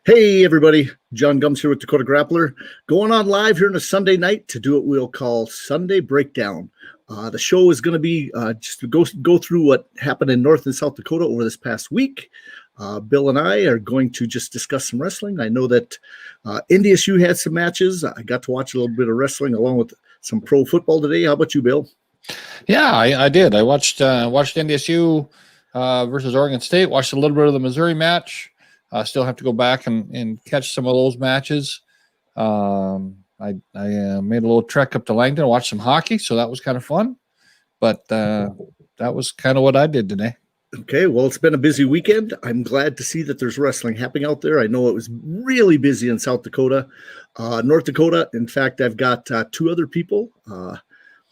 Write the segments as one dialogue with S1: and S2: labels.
S1: Hey everybody, John Gums here with Dakota Grappler, going on live here on a Sunday night to do what we'll call Sunday Breakdown. The show is going to be just to go through what happened in North and South Dakota over this past week. Bill and I are going to just discuss some wrestling. I know that NDSU had some matches. I got to watch a little bit of wrestling along with some pro football today. How about you, Bill?
S2: Yeah, I did. I watched NDSU versus Oregon State, watched a little bit of the Missouri match. Still have to go back and catch some of those matches. I made a little trek up to Langdon, watched some hockey, so that was kind of fun. But that was kind of what I did today.
S1: Okay, well, it's been a busy weekend. I'm glad to see that there's wrestling happening out there. I know it was really busy in South Dakota. North Dakota, in fact, I've got two other people.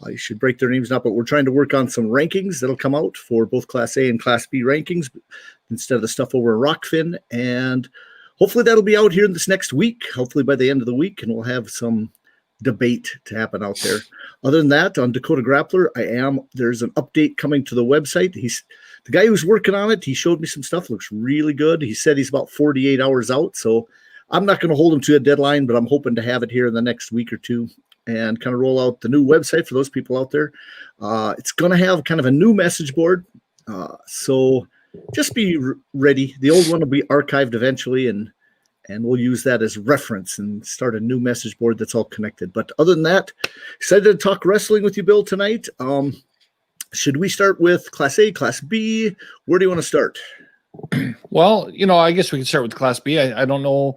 S1: I should break their names up, but we're trying to work on some rankings that'll come out for both Class A and Class B rankings instead of the stuff over in Rockfin. And hopefully that'll be out here this next week, hopefully by the end of the week, and we'll have some debate to happen out there. Other than that, on Dakota Grappler, there's an update coming to the website. The guy who's working on it, he showed me some stuff, looks really good. He said he's about 48 hours out, so I'm not going to hold him to a deadline, but I'm hoping to have it here in the next week or two and kind of roll out the new website for those people out there. It's going to have kind of a new message board, so just be ready. The old one will be archived eventually, and we'll use that as reference and start a new message board that's all connected. But other than that, excited to talk wrestling with you, Bill, tonight. Should we start with Class A, Class B? Where do you want to start?
S2: Well, I guess we can start with Class B. I don't know.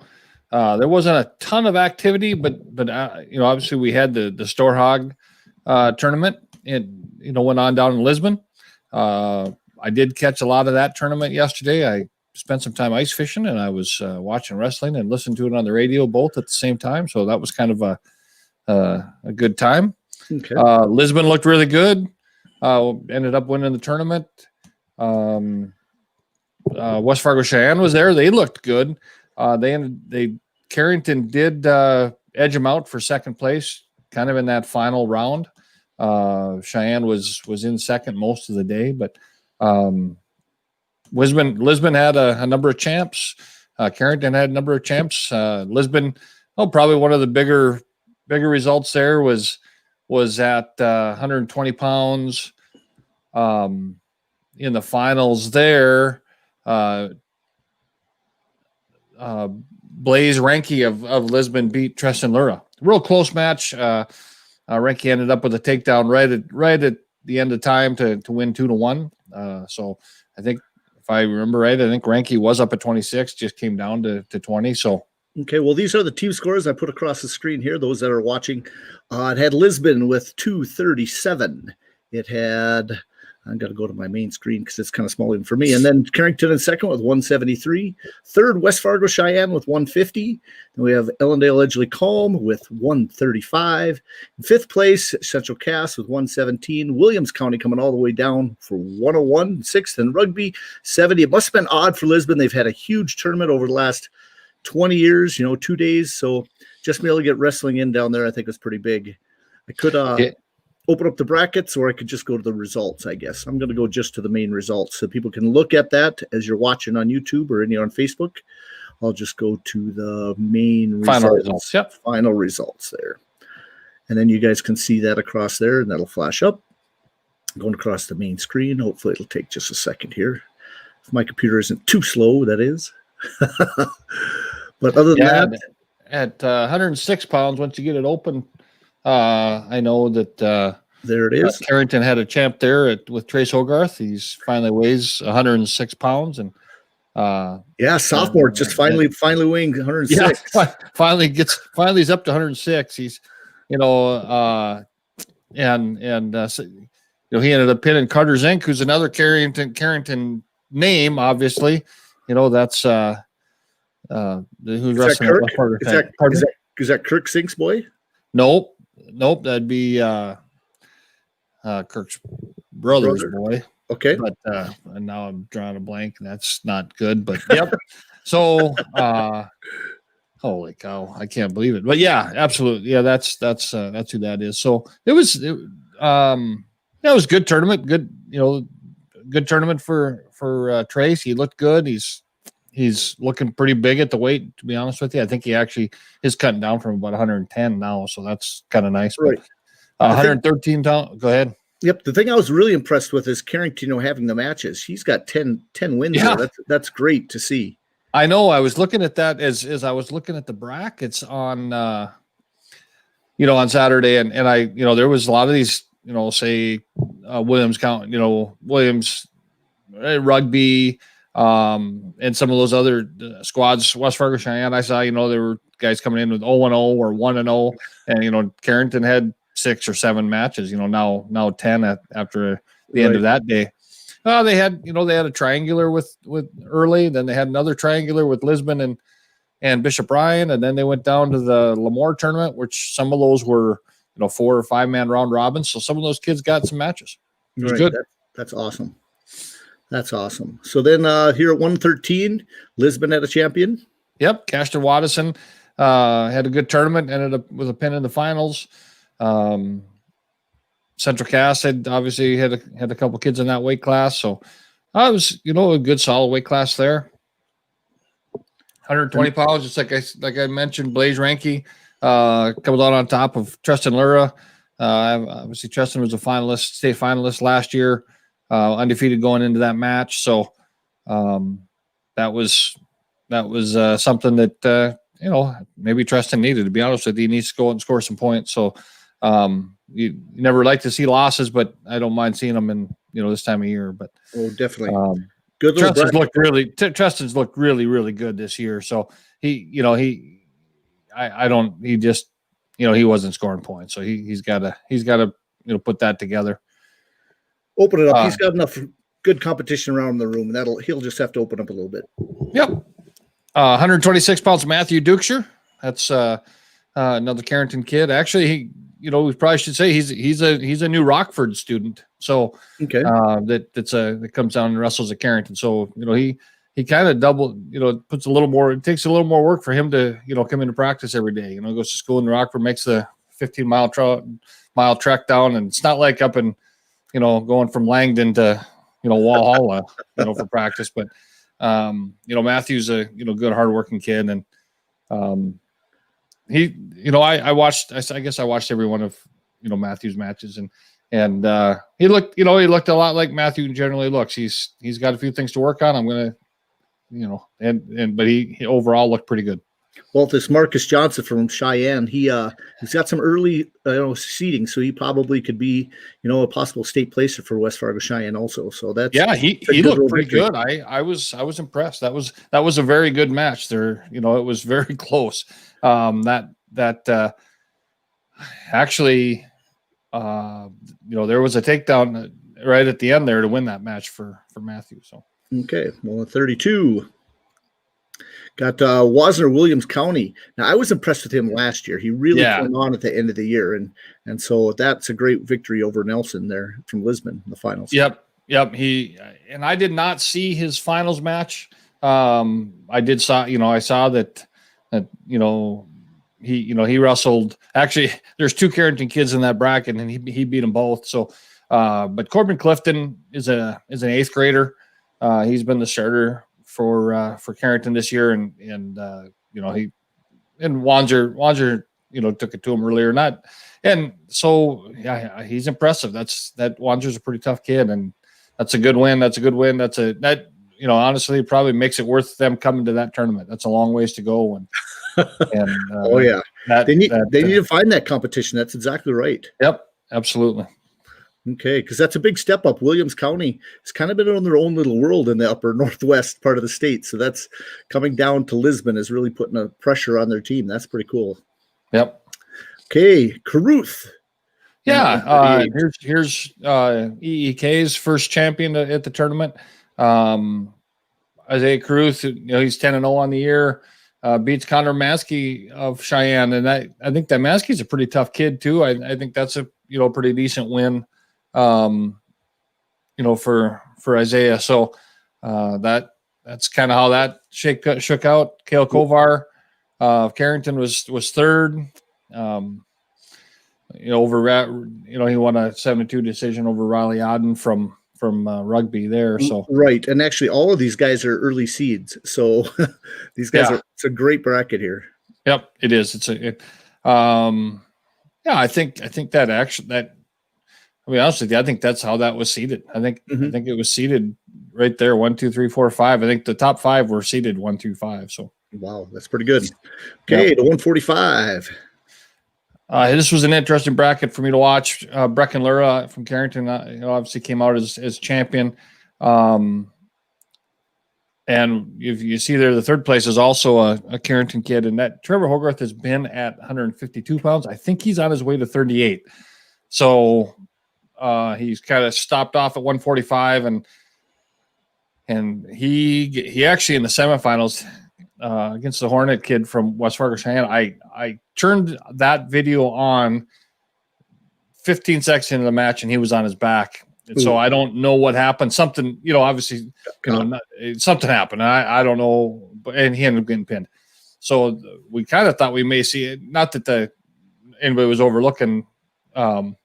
S2: There wasn't a ton of activity, but obviously we had the Store Hog tournament. It went on down in Lisbon. I did catch a lot of that tournament yesterday. I spent some time ice fishing, and I was watching wrestling and listening to it on the radio both at the same time. So that was kind of a good time.
S1: Okay.
S2: Lisbon looked really good. Ended up winning the tournament. West Fargo Cheyenne was there. They looked good. Carrington did edge them out for second place, kind of in that final round. Cheyenne was in second most of the day, but Lisbon had a number of champs. Carrington had a number of champs. Lisbon, probably one of the bigger results there was at 120 pounds. In the finals there, Blaze Ranke of Lisbon beat Tristan Lura. Real close match. Ranke ended up with a takedown right at the end of time to win 2-1. So I think, if I remember right, I think Ranke was up at 26, just came down to 20. So
S1: okay, well, these are the team scores I put across the screen here, those that are watching. It had Lisbon with 237. It had, I've got to go to my main screen because it's kind of small even for me. And then Carrington in second with 173. Third, West Fargo Cheyenne with 150. Then we have Ellendale Edgeley Calm with 135. In fifth place, Central Cass with 117. Williams County coming all the way down for 101. Sixth, and Rugby 70. It must have been odd for Lisbon. They've had a huge tournament over the last 20 years, 2 days. So just being able to get wrestling in down there, I think was pretty big. I could open up the brackets, or I could just go to the results, I guess. I'm going to go just to the main results so people can look at that as you're watching on YouTube or on Facebook. I'll just go to the main
S2: final results. Yep.
S1: Final results there. And then you guys can see that across there, and that'll flash up. I'm going across the main screen. Hopefully it'll take just a second here. If my computer isn't too slow, that is. But other than that,
S2: at 106 pounds, once you get it open, I know that
S1: there it is.
S2: Carrington had a champ there with Trace Hogarth. He's finally weighs 106 pounds, and
S1: sophomore just finally weighing 106.
S2: Yeah, finally he's up to 106. He's he ended up pinning Carter Zink, who's another Carrington name, obviously. That's who's wrestling.
S1: Is that Kirk Zink's boy?
S2: Nope, that'd be Kirk's brother's boy.
S1: Okay,
S2: but and now I'm drawing a blank, and that's not good. But yep. So, holy cow, I can't believe it. But yeah, absolutely, yeah, that's who that is. So it was a good tournament. Good tournament for Trace. He looked good. He's he's looking pretty big at the weight, to be honest with you. I think he actually is cutting down from about 110 now, so that's kind of nice.
S1: Right.
S2: But 113 pounds. Go ahead.
S1: Yep. The thing I was really impressed with is Carrington, having the matches. He's got 10 wins.
S2: Yeah.
S1: There. That's great to see.
S2: I know. I was looking at that as I was looking at the brackets on, on Saturday, and I, there was a lot of these, say Williams Williams rugby, and some of those other squads, West Fargo Cheyenne. I saw, there were guys coming in with 0-0 or 1-0, and Carrington had 6 or 7 matches. Now 10 after the end of that day. They had a triangular with early, then they had another triangular with Lisbon and Bishop Ryan, and then they went down to the Lemoore tournament, which some of those were 4 or 5 man round robins. So some of those kids got some matches. It was good.
S1: That's awesome. That's awesome. So then here at 113, Lisbon had a champion.
S2: Yep, Cashton Waddison had a good tournament, ended up with a pin in the finals. Central Cass had obviously had a couple kids in that weight class, so I was a good solid weight class there. 120 pounds, just like I mentioned, Blaze Ranke comes out on top of Tristan Lura. Obviously, Tristan was a state finalist last year, undefeated going into that match. So that was something that maybe Tristan needed. To be honest with you, he needs to go out and score some points. So you never like to see losses, but I don't mind seeing them in this time of year. But
S1: definitely. Good.
S2: Tristan's looked really, really good this year. So he wasn't scoring points. So he's got to put that together.
S1: Open it up. He's got enough good competition around the room, and he'll just have to open up a little bit.
S2: Yep. 126 pounds, Matthew Dukeshire. That's another Carrington kid. Actually, we probably should say he's a new Rockford student. So
S1: okay,
S2: that comes down and wrestles at Carrington. So he kind of double, puts a little more. It takes a little more work for him to come into practice every day. Goes to school in Rockford, makes the 15-mile trek down, and it's not like up in going from Langdon to Walhalla for practice. But Matthew's a good hardworking kid, and he I guess I watched every one of Matthew's matches, and he looked a lot like Matthew generally looks. He's got a few things to work on. I'm gonna but he overall looked pretty good.
S1: Well, this Marcus Johnson from Cheyenne, he's got some early seeding, so he probably could be a possible state placer for West Fargo Cheyenne also. So that's
S2: he looked pretty good. I was impressed. That was a very good match there. It was very close. Actually, there was a takedown right at the end there to win that match for Matthew. So
S1: okay, well, at 32. Got Wasner Williams County. Now, I was impressed with him last year. He really came on at the end of the year, and so that's a great victory over Nelson there from Lisbon in the finals. Yep.
S2: I did not see his finals match. I saw that he wrestled. Actually, there's 2 Carrington kids in that bracket, and he beat them both. So, but Corbin Clifton is an 8th grader. He's been the starter for Carrington this year, and Wanzer took it to him earlier, he's impressive. That Wanzer's a pretty tough kid, and that's a good win. Honestly probably makes it worth them coming to that tournament. That's a long ways to go, and
S1: they need to find that competition. That's exactly right.
S2: Yep, absolutely.
S1: Okay, because that's a big step up. Williams County has kind of been in their own little world in the upper northwest part of the state. So that's coming down to Lisbon is really putting a pressure on their team. That's pretty cool.
S2: Yep.
S1: Okay, Caruth.
S2: Yeah, here's EEK's first champion at the tournament. Isaiah Caruth, he's 10-0 on the year. Beats Connor Maskey of Cheyenne, and I think that Maskey's a pretty tough kid too. I think that's a pretty decent win. For Isaiah. So that's kind of how that shook out. Kale Kovar of Carrington was 3rd. He won a 7-2 decision over Riley Odden from rugby there. So
S1: right, and actually, all of these guys are early seeds. So these guys it's a great bracket here.
S2: Yep, it is. Yeah, I think that I'll be honest with you, I think that's how that was seeded. I think it was seeded right there, 1, 2, 3, 4, 5. I think the top 5 were seeded 1 through 5. So
S1: wow, that's pretty good. Okay, to 145.
S2: This was an interesting bracket for me to watch. Brecken Lura from Carrington, obviously came out as champion. And if you see there, the third place is also a Carrington kid, and that Trevor Hogarth has been at 152 pounds. I think he's on his way to 38. So he's kind of stopped off at 145, and he actually in the semifinals against the Hornet kid from West Fargo Cheyenne. I turned that video on 15 seconds into the match, and he was on his back. And so I don't know what happened. Something, obviously, something happened. I don't know, and he ended up getting pinned. So we kind of thought we may see it. Not that anybody was overlooking the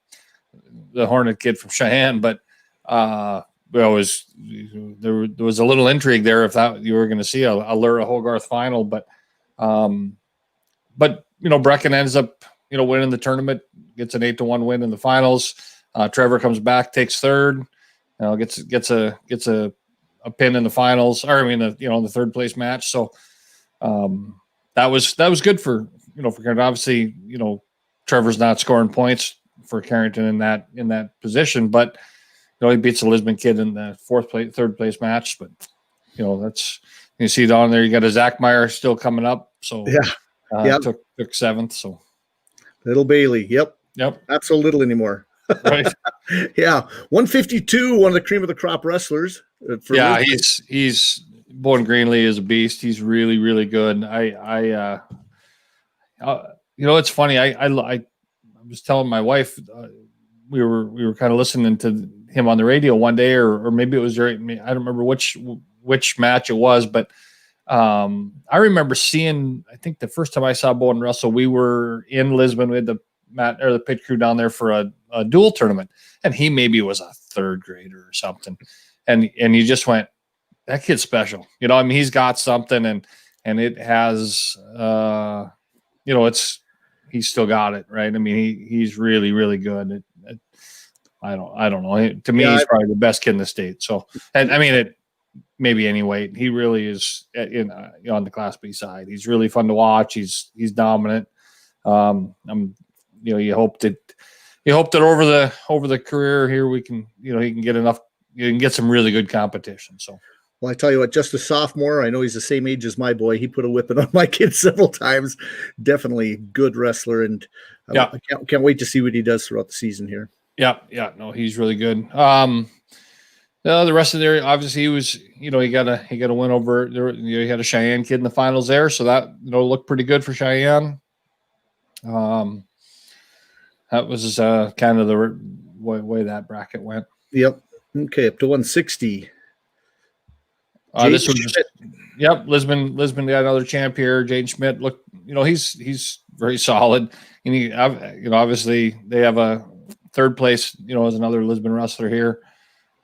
S2: Hornet kid from Cheyenne, but there was a little intrigue there if that you were going to see a Lura Hogarth final, but Brecken ends up winning the tournament, gets an 8-1 win in the finals. Trevor comes back, takes third, gets a pin in the finals, or the third place match. So that was good for Carrington. Obviously, Trevor's not scoring points for Carrington in that position, but he beats the Lisbon kid in the third place match. But that's, you see down there, you got a Zach Meyer still coming up. So took 7th. So
S1: little Bailey, yep, not so little anymore.
S2: Right.
S1: Yeah, 152, one of the cream of the crop wrestlers.
S2: He's Bowen Greenlee is a beast. He's really, really good. It's funny. I was telling my wife, we were kind of listening to him on the radio one day, or maybe it was I don't remember which match it was, but I remember seeing, I think the first time I saw Bowen wrestle, we were in Lisbon. We had the pit crew down there for a duel tournament, and he maybe was a third grader or something. And you just went, that kid's special. He's got something, and it has, he's still got it, right? He's really, really good. I don't know. To me, he's probably the best kid in the state. So, and it maybe any weight. He really is on the Class B side. He's really fun to watch. He's dominant. You hope that over the career here we can, he can get enough. You can get some really good competition. So.
S1: Well, I tell you what, just a sophomore, I know he's the same age as my boy. He put a whipping on my kid several times. Definitely good wrestler, and I can't wait to see what he does throughout the season here. Yeah.
S2: No, he's really good. The rest of there, obviously, he was, he got a win over there. He had a Cheyenne kid in the finals there, so that looked pretty good for Cheyenne. That was kind of the way that bracket went.
S1: Yep. Okay, up to 160.
S2: This was Lisbon got another champ here. Jaden Schmidt looked, he's very solid. And obviously they have a third place, as another Lisbon wrestler here.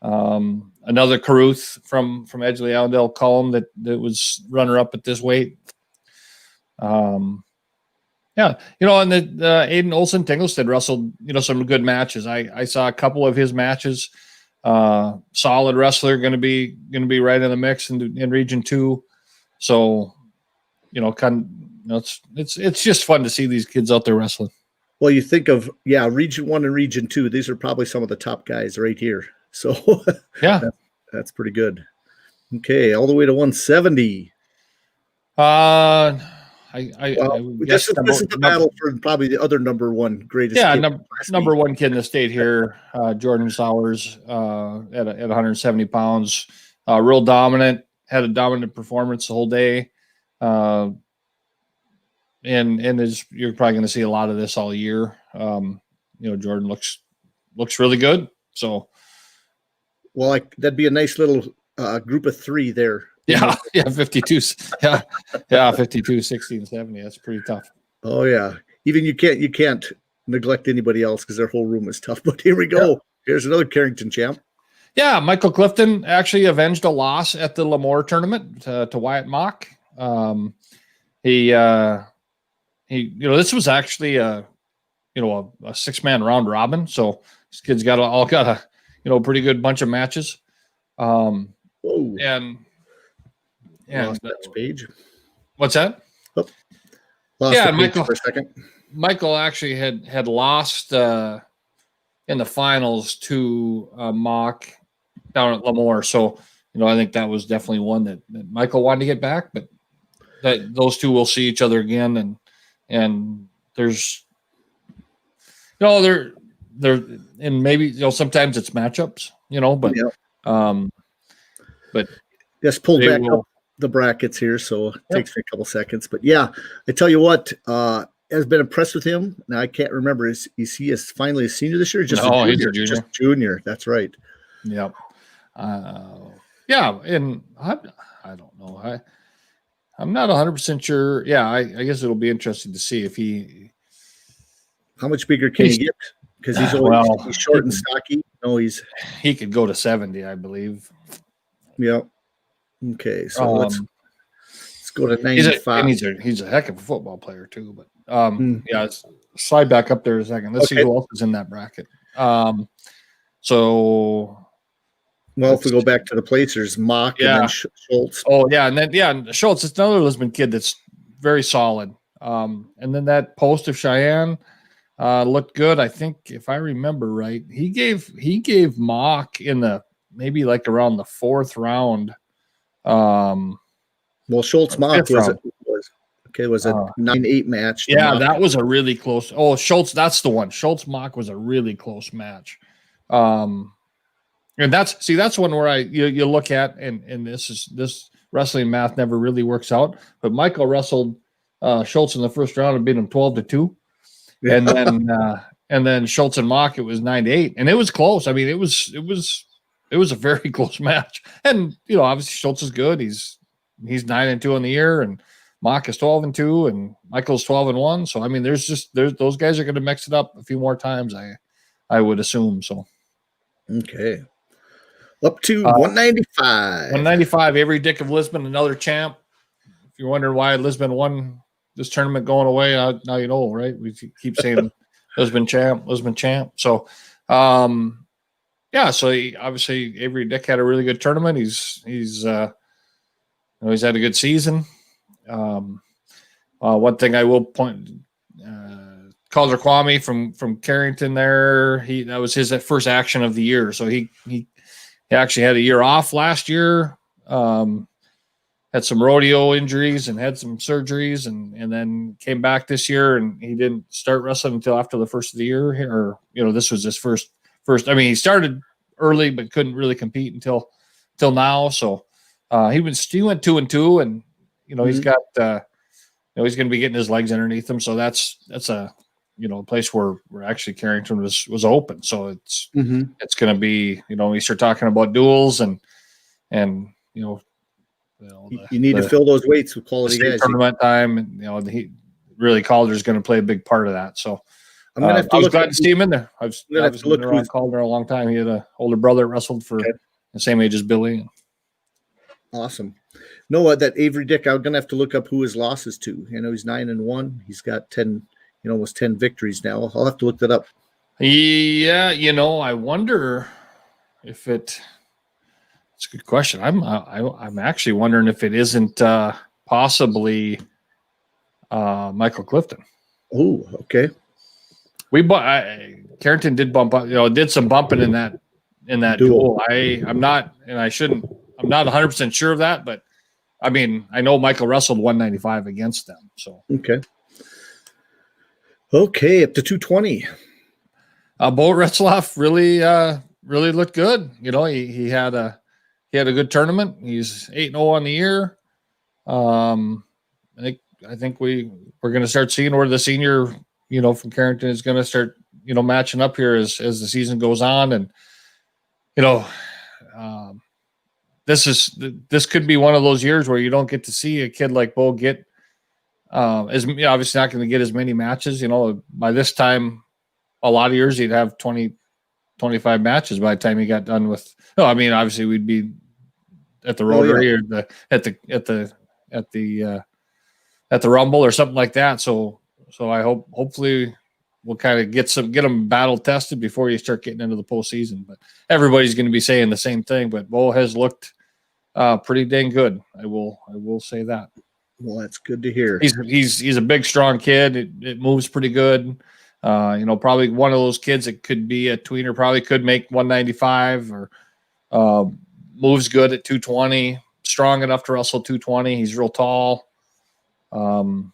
S2: Another Cruz from Edgeley Allendale Cullen that was runner up at this weight. And the Aiden Olsen Tinglestead wrestled, some good matches. I saw a couple of his matches. Solid wrestler, going to be right in the mix in Region 2. So, it's just fun to see these kids out there wrestling.
S1: Well, you think of Region 1 and Region 2. These are probably some of the top guys right here. So that's pretty good. Okay, all the way to 170. This is the battle for probably the other number one greatest.
S2: Yeah, number one kid in the state here, Jordan Sowers, at 170 pounds, real dominant. Had a dominant performance the whole day, and you're probably going to see a lot of this all year. Jordan looks really good. So,
S1: well, that'd be a nice little group of 3 there.
S2: Yeah, 52. Yeah, 52, 60, and 70. That's pretty tough.
S1: Oh yeah. Even you can't neglect anybody else because their whole room is tough. But here we go. Yeah. Here's another Carrington champ.
S2: Yeah, Michael Clifton actually avenged a loss at the Lemoore tournament to Wyatt Mock. He this was actually a 6-man round robin. So this kid's got a pretty good bunch of matches.
S1: Whoa.
S2: And
S1: Lost that page.
S2: What's that?
S1: Oh, lost the page for a second.
S2: Michael actually had lost in the finals to Mock down at Lemoore. So, I think that was definitely one that Michael wanted to get back, but that those two will see each other again. And there's, they're and maybe, sometimes it's matchups, but
S1: just pull back up the brackets here. So it takes me a couple seconds, but yeah, I tell you what, has been impressed with him. Now I can't remember. Is he finally a senior this year?
S2: He's a junior.
S1: Just junior. That's right.
S2: Yep. Yeah, and I don't know. I'm not 100% sure. Yeah, I guess it'll be interesting to see if he.
S1: How much bigger can he get? Because he's short and stocky. No,
S2: he could go to 70, I believe.
S1: Yeah. Okay, so let's go to 95.
S2: He's a heck of a football player too. But let's slide back up there a second. Let's see who else is in that bracket.
S1: If we go back to the placers, Mock and then Schultz.
S2: Oh yeah, and then Schultz. It's another Lisbon kid that's very solid. And then that Post of Cheyenne looked good. I think if I remember right, he gave Mock in the maybe like around the 4th round.
S1: Schultz Mock was a 9-8 match.
S2: Yeah, that was a really close. Oh, Schultz, that's the one. Schultz Mock was a really close match. And that's one where you look at and this wrestling math never really works out. But Michael wrestled Schultz in the first round and beat him 12-2, and then Schultz and Mock, it was 9-8, and it was close. I mean, it was a very close match. And obviously Schultz is good. He's 9-2 on the year, and Mock is 12-2, and Michael's 12-1. So I mean, there's those guys are going to mix it up a few more times. I would assume so.
S1: Okay. Up to 195.
S2: 195, Avery Dick of Lisbon, another champ. If you're wondering why Lisbon won this tournament going away, now you know, right? We keep saying Lisbon champ. So, so obviously Avery Dick had a really good tournament. He's had a good season. One thing I will point, Calder Kwame from Carrington there, that was his first action of the year. So he actually had a year off last year, had some rodeo injuries and had some surgeries, and then came back this year, and he didn't start wrestling until after the first of the year. This was his first. I mean, he started early but couldn't really compete until now. So he went 2-2, and he's got he's going to be getting his legs underneath him. So that's a place where actually Carrington was open. So it's going to be, we start talking about duels and you
S1: need to fill those weights with quality guys.
S2: Tournament time, and Calder's going to play a big part of that. So
S1: I'm going to have to
S2: I was glad to see him in there. I was looking around Calder a long time. He had an older brother that wrestled for the same age as Billy.
S1: Awesome. No, that Avery Dick, I'm going to have to look up who his losses to. He's 9-1. He's got 10. Almost 10 victories now. I'll have to look that up.
S2: Yeah, I wonder if it's a good question. I'm actually wondering if it isn't possibly Michael Clifton.
S1: Oh, okay.
S2: Carrington did bump up, did some bumping in that duel. I'm not 100% sure of that, but I mean, I know Michael wrestled 195 against them. So
S1: Okay, up to 220.
S2: Bo Retzloff really looked good. He had a good tournament. He's 8-0 on the year. I think we're going to start seeing where the senior, from Carrington is going to start, matching up here as the season goes on. And this could be one of those years where you don't get to see a kid like Bo get. Obviously not going to get as many matches. By this time, a lot of years he'd have 20 25 matches by the time he got done with. No, I mean, obviously we'd be at the Rotary or at the Rumble or something like that. So I hopefully we'll kind of get them battle tested before you start getting into the postseason. But everybody's going to be saying the same thing. But Bo has looked pretty dang good. I will say that.
S1: Well, that's good to hear.
S2: He's a big, strong kid. It moves pretty good. Probably one of those kids that could be a tweener, probably could make 195 or moves good at 220, strong enough to wrestle 220. He's real tall. Well,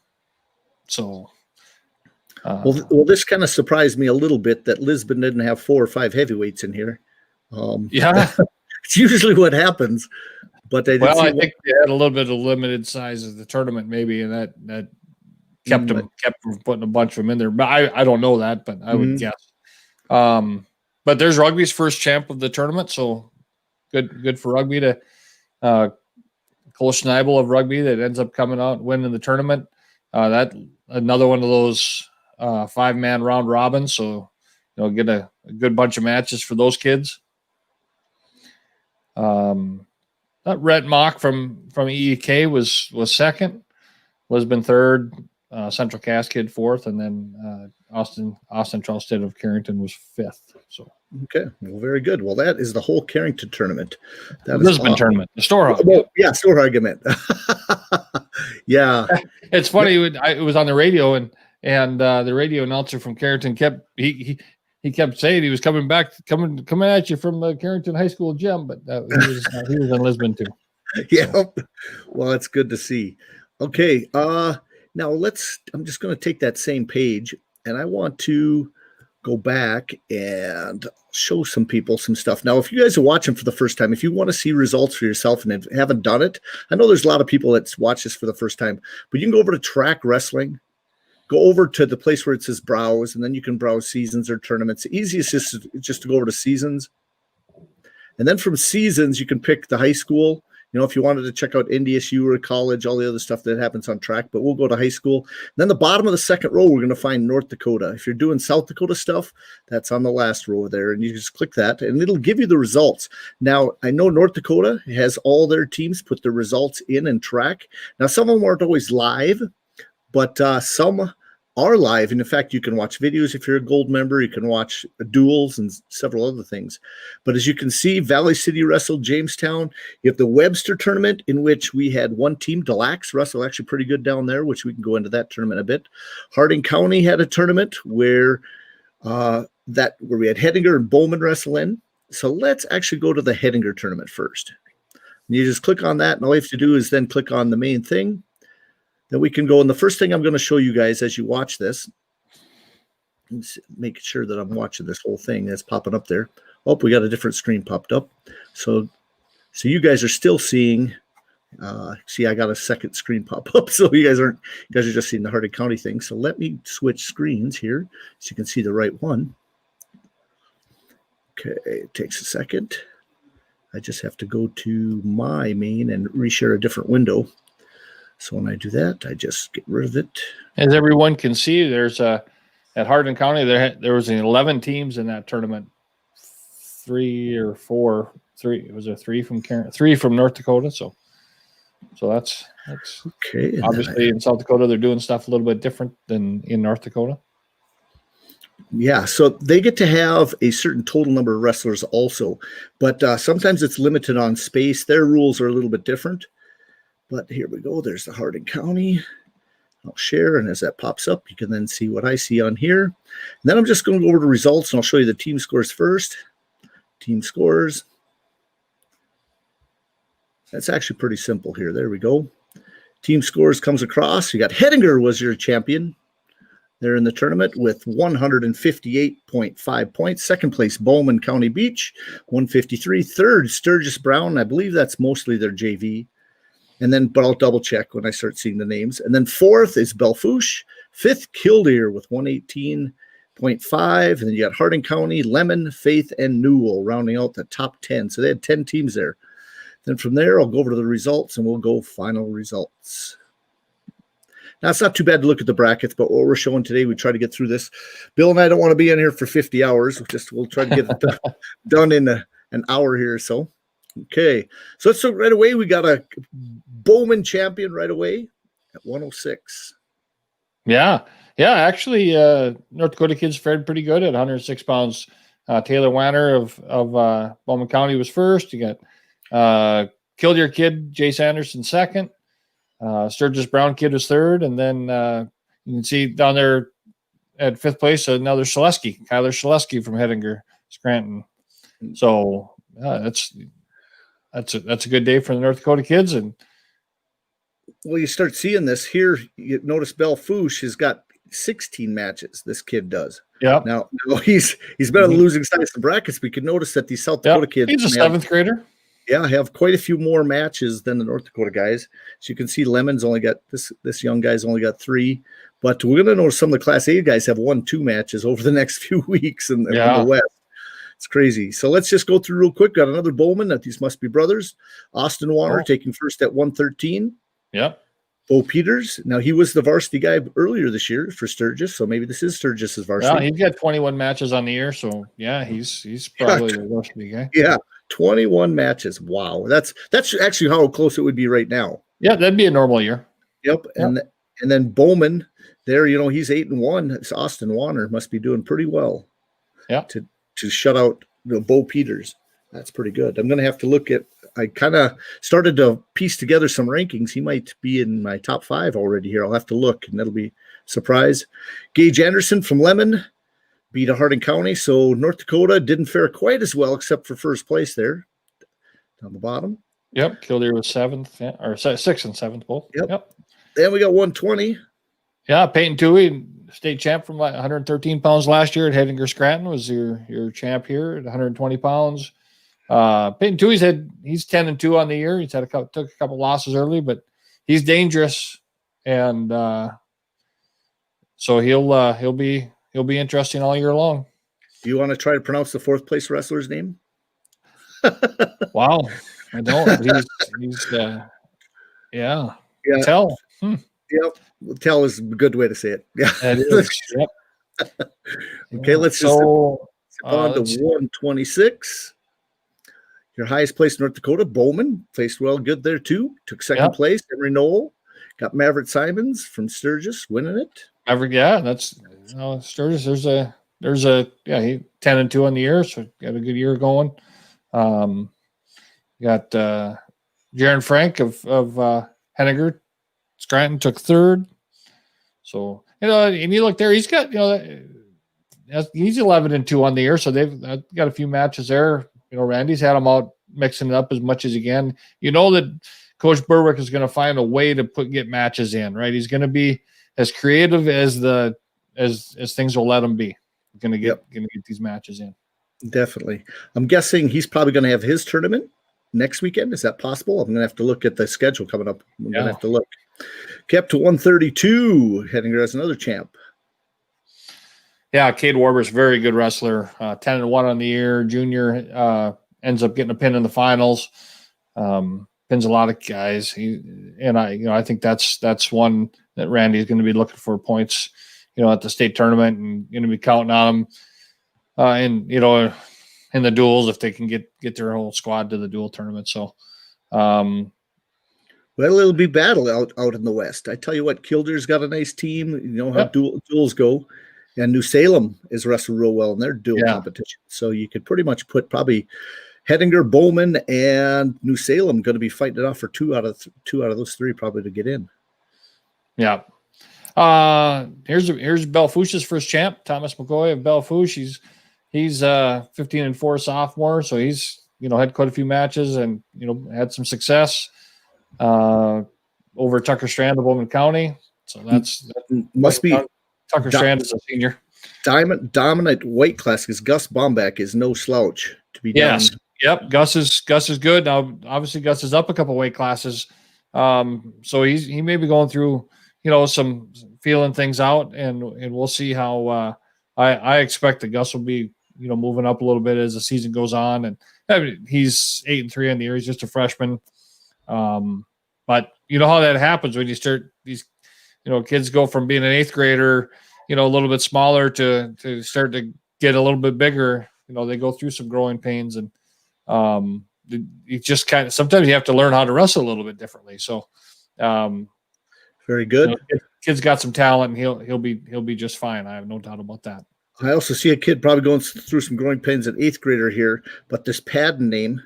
S1: this kind of surprised me a little bit that Lisbon didn't have 4 or 5 heavyweights in here. It's usually what happens. But I think
S2: they had a little bit of limited size of the tournament, maybe, and that kept them from putting a bunch of them in there. But I don't know that, but I would guess. But there's rugby's first champ of the tournament, so good for rugby to Cole Schneibel of rugby that ends up coming out and winning the tournament. That another one of those 5-man round robins, so get a good bunch of matches for those kids. Rhett Mock from EEK was second, Lisbon third, Central Cass Kid fourth, and then Austin Charleston of Carrington was fifth. So
S1: okay, well, very good. Well, that is the whole Carrington tournament.
S2: That Lisbon tournament, the Storehog.
S1: Well, yeah, Storehog I meant. Yeah,
S2: it's funny. It was on the radio, and the radio announcer from Carrington kept he kept saying he was coming at you from the Carrington High School gym, but he was in Lisbon too.
S1: Yeah, well, it's good to see. Okay, now I'm just going to take that same page, and I want to go back and show some people some stuff. Now, if you guys are watching for the first time, if you want to see results for yourself and haven't done it, I know there's a lot of people that watch this for the first time, but you can go over to Track Wrestling. Go over to the place where it says browse, and then you can browse seasons or tournaments. The easiest is just to go over to seasons. And then from seasons, you can pick the high school. If you wanted to check out NDSU or college, all the other stuff that happens on track, but we'll go to high school. And then the bottom of the second row, we're going to find North Dakota. If you're doing South Dakota stuff, that's on the last row there, and you just click that, and it'll give you the results. Now, I know North Dakota has all their teams put their results in track. Now, some of them aren't always live, but some are live. And in fact, you can watch videos if you're a gold member. You can watch duels and several other things. But as you can see, Valley City wrestled Jamestown. You have the Webster tournament, in which we had one team, Des Lacs, wrestle actually pretty good down there, which we can go into that tournament a bit. Harding County had a tournament where we had Hettinger and Bowman wrestle in. So let's actually go to the Hettinger tournament first. And you just click on that, and all you have to do is then click on the main thing. Then we can go, and the first thing I'm going to show you guys as you watch this, make sure that I'm watching this whole thing that's popping up there. Oh, we got a different screen popped up. So you guys are still seeing, see, I got a second screen pop up. So you guys are just seeing the Harding County thing. So let me switch screens here so you can see the right one. Okay, it takes a second. I just have to go to my main and reshare a different window. So when I do that, I just get rid of it.
S2: As everyone can see, there's at Hardin County, there was 11 teams in that tournament. 3 or 4. It was 3 from North Dakota. So that's
S1: okay.
S2: Obviously in South Dakota, they're doing stuff a little bit different than in North Dakota.
S1: Yeah, so they get to have a certain total number of wrestlers also, but sometimes it's limited on space. Their rules are a little bit different. But here we go. There's the Harding County. I'll share, and as that pops up, you can then see what I see on here. And then I'm just going to go over to results, and I'll show you the team scores first. Team scores. That's actually pretty simple here. There we go. Team scores comes across. You got Hettinger was your champion. They're in the tournament with 158.5 points. Second place, Bowman County Beach, 153. Third, Sturgis Brown. I believe that's mostly their JV. But I'll double check when I start seeing the names. And then fourth is Belfouche. Fifth, Killdeer with 118.5. And then you got Harding County, Lemon, Faith, and Newell rounding out the top 10. So they had 10 teams there. Then from there, I'll go over to the results, and we'll go final results. Now, it's not too bad to look at the brackets, but what we're showing today, we try to get through this. Bill and I don't want to be in here for 50 hours. We'll try to get it done in an hour here or so. Okay, so right away, we got a Bowman champion right away at 106.
S2: Yeah. Actually, North Dakota kids fared pretty good at 106 pounds. Taylor Wanner of Bowman County was first. You got Killdeer kid Jace Anderson second. Sturgis Brown kid was third, and then you can see down there at fifth place another Kyler Shaleski from Hettinger Scranton. So that's a good day for the North Dakota kids. And
S1: well, you start seeing this here. You notice Belfouche has got 16 matches. This kid does.
S2: Yeah.
S1: Now he's been on the losing side of the brackets. We can notice that these South Dakota kids.
S2: He's a seventh grader.
S1: Yeah, have quite a few more matches than the North Dakota guys. So you can see Lemon's only got this young guy's only got 3. But we're going to notice some of the Class A guys have 1-2 matches over the next few weeks in the West. It's crazy. So let's just go through real quick. Got another Bowman. These must be brothers. Austin Warner taking first at 113.
S2: Yep.
S1: Bo Peters. Now, he was the varsity guy earlier this year for Sturgis, so maybe this is Sturgis's varsity.
S2: Yeah, he's got 21 matches on the year, so yeah, he's probably the varsity guy.
S1: Yeah, 21 matches. Wow, that's actually how close it would be right now.
S2: Yeah, that'd be a normal year.
S1: Yep, and then Bowman there, he's 8-1. It's Austin Warner must be doing pretty well.
S2: Yeah,
S1: to shut out Bo Peters. That's pretty good. I'm going to have to look at. I kind of started to piece together some rankings. He might be in my top 5 already here. I'll have to look, and that'll be a surprise. Gage Anderson from Lemon beat a Hardin County, so North Dakota didn't fare quite as well, except for first place there down the bottom.
S2: Yep, Killdeer was 7th, or 6th and 7th both.
S1: Yep. Then we got 120.
S2: Yeah, Peyton Toohey, state champ from 113 pounds last year at Hettinger Scranton, was your champ here at 120 pounds. Peyton Toohey's he's 10-2 on the year. He's took a couple losses early, but he's dangerous, and so he'll be interesting all year long.
S1: Do you want to try to pronounce the 4th place wrestler's name?
S2: Wow, I don't. He's Tell.
S1: Yep, Tell is a good way to say it. Yeah,
S2: that is. Yep.
S1: Okay, let's just on to 126. Your highest place in North Dakota, Bowman, placed well good there too. Took second place. Henry Knoll got Maverick Simons from Sturgis winning it.
S2: Maverick, that's Sturgis. There's a he 10-2 on the year, so got a good year going. Got Jaron Frank of Henniger Scranton took 3rd. So and you look there, he's got he's 11-2 on the year, so they've got a few matches there. Randy's had him out mixing it up as much as he can. That Coach Berwick is going to find a way to get matches in, right? He's going to be as creative as things will let him be. Going to get these matches in.
S1: Definitely. I'm guessing he's probably going to have his tournament next weekend. Is that possible? I'm going to have to look at the schedule coming up. I'm going to have to look. Kept to 132. Hettinger as another champ.
S2: Yeah, Cade Warbur's very good wrestler. 10-1 on the year. Junior ends up getting a pin in the finals. Pins a lot of guys. I think that's one that Randy is going to be looking for points, at the state tournament, and going to be counting on him. In the duels if they can get their whole squad to the dual tournament. So,
S1: well, it'll be battle out in the West. I tell you what, Killdeer's got a nice team. You know how duels go. And New Salem is wrestled real well in their dual competition. So you could pretty much put probably Hettinger, Bowman, and New Salem going to be fighting it off for two out of those 3 probably to get in.
S2: Yeah. Here's Belfouche's first champ, Thomas McCoy of Belfouche. He's 15-4 sophomore, so he's had quite a few matches and had some success over Tucker Strand of Bowman County. So that
S1: must be.
S2: Tucker Strand is a senior.
S1: Dominant weight class because Gus Bombach is no slouch to be done.
S2: Yes. Yep. Gus is good. Now, obviously, Gus is up a couple weight classes. So he may be going through, some feeling things out, and we'll see how I expect that Gus will be, moving up a little bit as the season goes on. And he's 8-3 on the year. He's just a freshman. But you know how that happens when you start these kids go from being an 8th grader, a little bit smaller to start to get a little bit bigger. They go through some growing pains, and you just kind of, sometimes you have to learn how to wrestle a little bit differently. So,
S1: very good.
S2: Kid's got some talent, and he'll be just fine. I have no doubt about that.
S1: I also see a kid probably going through some growing pains at 8th grader here, but this Padden name,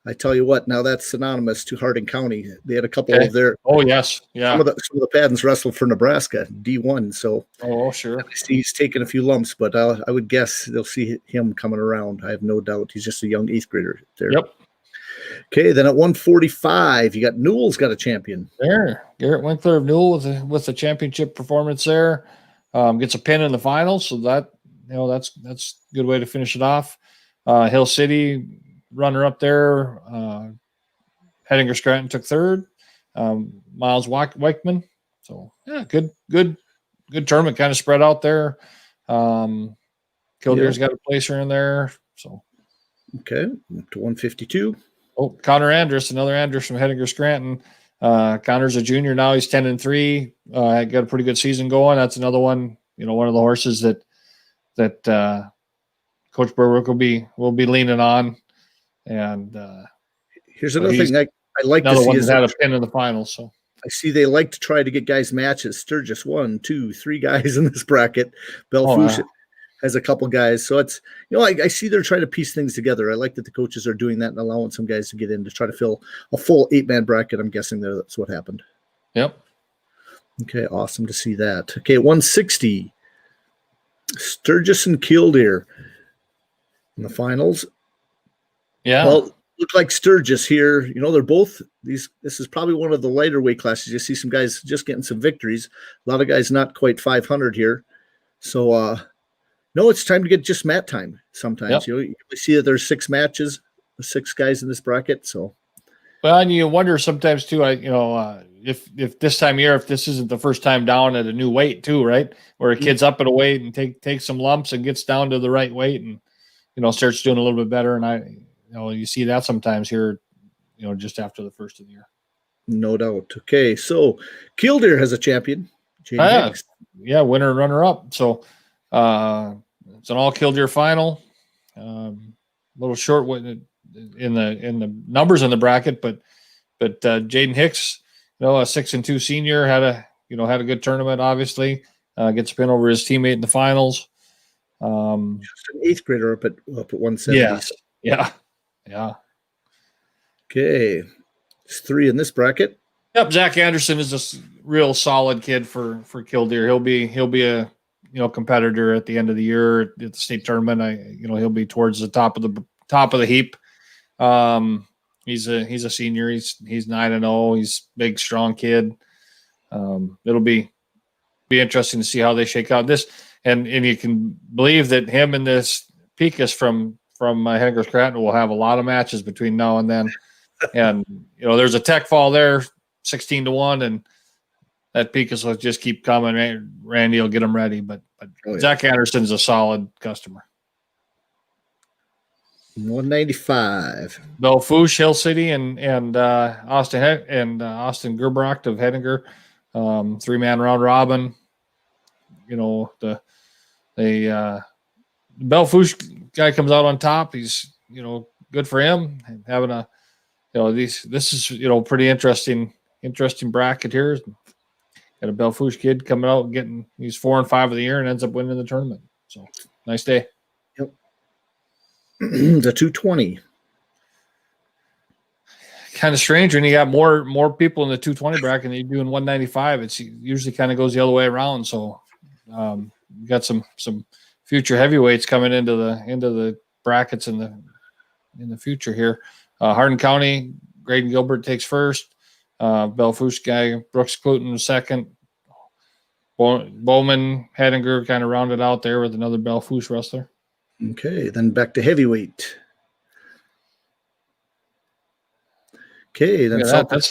S1: I tell you what, now that's synonymous to Hardin County. They had a couple of their.
S2: Oh yes, yeah.
S1: Some of the Paddens wrestled for Nebraska D1, so.
S2: Oh sure.
S1: He's taken a few lumps, but I would guess they'll see him coming around. I have no doubt. He's just a young 8th grader there.
S2: Yep.
S1: Okay, then at 145, you got Newell's got a champion.
S2: There, Garrett Winkler of Newell with the championship performance there. Gets a pin in the finals, so that that's a good way to finish it off. Hill City runner up there. Hettinger Scranton took 3rd. Miles Weichman. So yeah, good tournament, kind of spread out there. Kildare's got a placer in there. So
S1: okay, up to 152.
S2: Oh, Connor Andrus, another Andrus from Hettinger Scranton. Connor's a junior now. He's 10-3. Got a pretty good season going. That's another one. One of the horses that Coach Berwick will be leaning on. And
S1: here's another thing I like to see
S2: one
S1: is
S2: that had a pin in the finals. So
S1: I see they like to try to get guys matches. Sturgis 1, 2, 3 guys in this bracket. Belfouche has a couple guys. So it's, I see they're trying to piece things together. I like that the coaches are doing that and allowing some guys to get in to try to fill a full 8-man bracket. I'm guessing that's what happened.
S2: Yep.
S1: Okay, awesome to see that. Okay, 160. Sturgis and Kildare in the finals.
S2: Yeah.
S1: Well, look like Sturgis here. They're both these. This is probably one of the lighter weight classes. You see some guys just getting some victories. A lot of guys not quite 500 here. So, no, it's time to get just mat time. Sometimes you see that there's 6 matches, 6 guys in this bracket. So,
S2: well, and you wonder sometimes too. If this time of year, if this isn't the first time down at a new weight too, right? Where a kid's up at a weight and take some lumps and gets down to the right weight and starts doing a little bit better. And you see that sometimes here, just after the first of the year.
S1: No doubt. Okay, so Kildare has a champion.
S2: Yeah, winner and runner up. So it's an all Kildare final. A little short in the numbers in the bracket, but Jaden Hicks, a 6-2 senior, had a good tournament. Obviously, gets a pin over his teammate in the finals.
S1: Just an 8th grader up at 170.
S2: Yes. Yeah.
S1: Okay, it's 3 in this bracket.
S2: Yep, Zach Anderson is a real solid kid for Kildare. He'll be a competitor at the end of the year at the state tournament. He'll be towards the top of the heap. He's a senior. He's 9-0. He's a big, strong kid. It'll be interesting to see how they shake out this. And you can believe that him and this Picus from Hettinger Scranton will have a lot of matches between now and then. And there's a tech fall there, 16-1, and that Picus will just keep coming. Randy will get him ready, but Zach Anderson's a solid customer.
S1: 195.
S2: Belfouche, Hill City, and Austin Gerbrocht of Hettinger, 3-man round robin. The Belfouche guy comes out on top. He's good for him having a this is pretty interesting bracket here. Got a Belfouche kid coming out he's 4 and 5 of the year and ends up winning the tournament. So nice day.
S1: Yep. The 220.
S2: Kind of strange when you got more people in the 220 bracket than you do in 195. It's usually kind of goes the other way around. So we got some future heavyweights coming into the brackets in the future here. Hardin County, Graydon Gilbert takes first. Belfouche guy, Brooks Cluton second. Bowman, Hettinger kind of rounded out there with another Belfouche wrestler.
S1: Okay, then back to heavyweight. Okay, then
S2: that's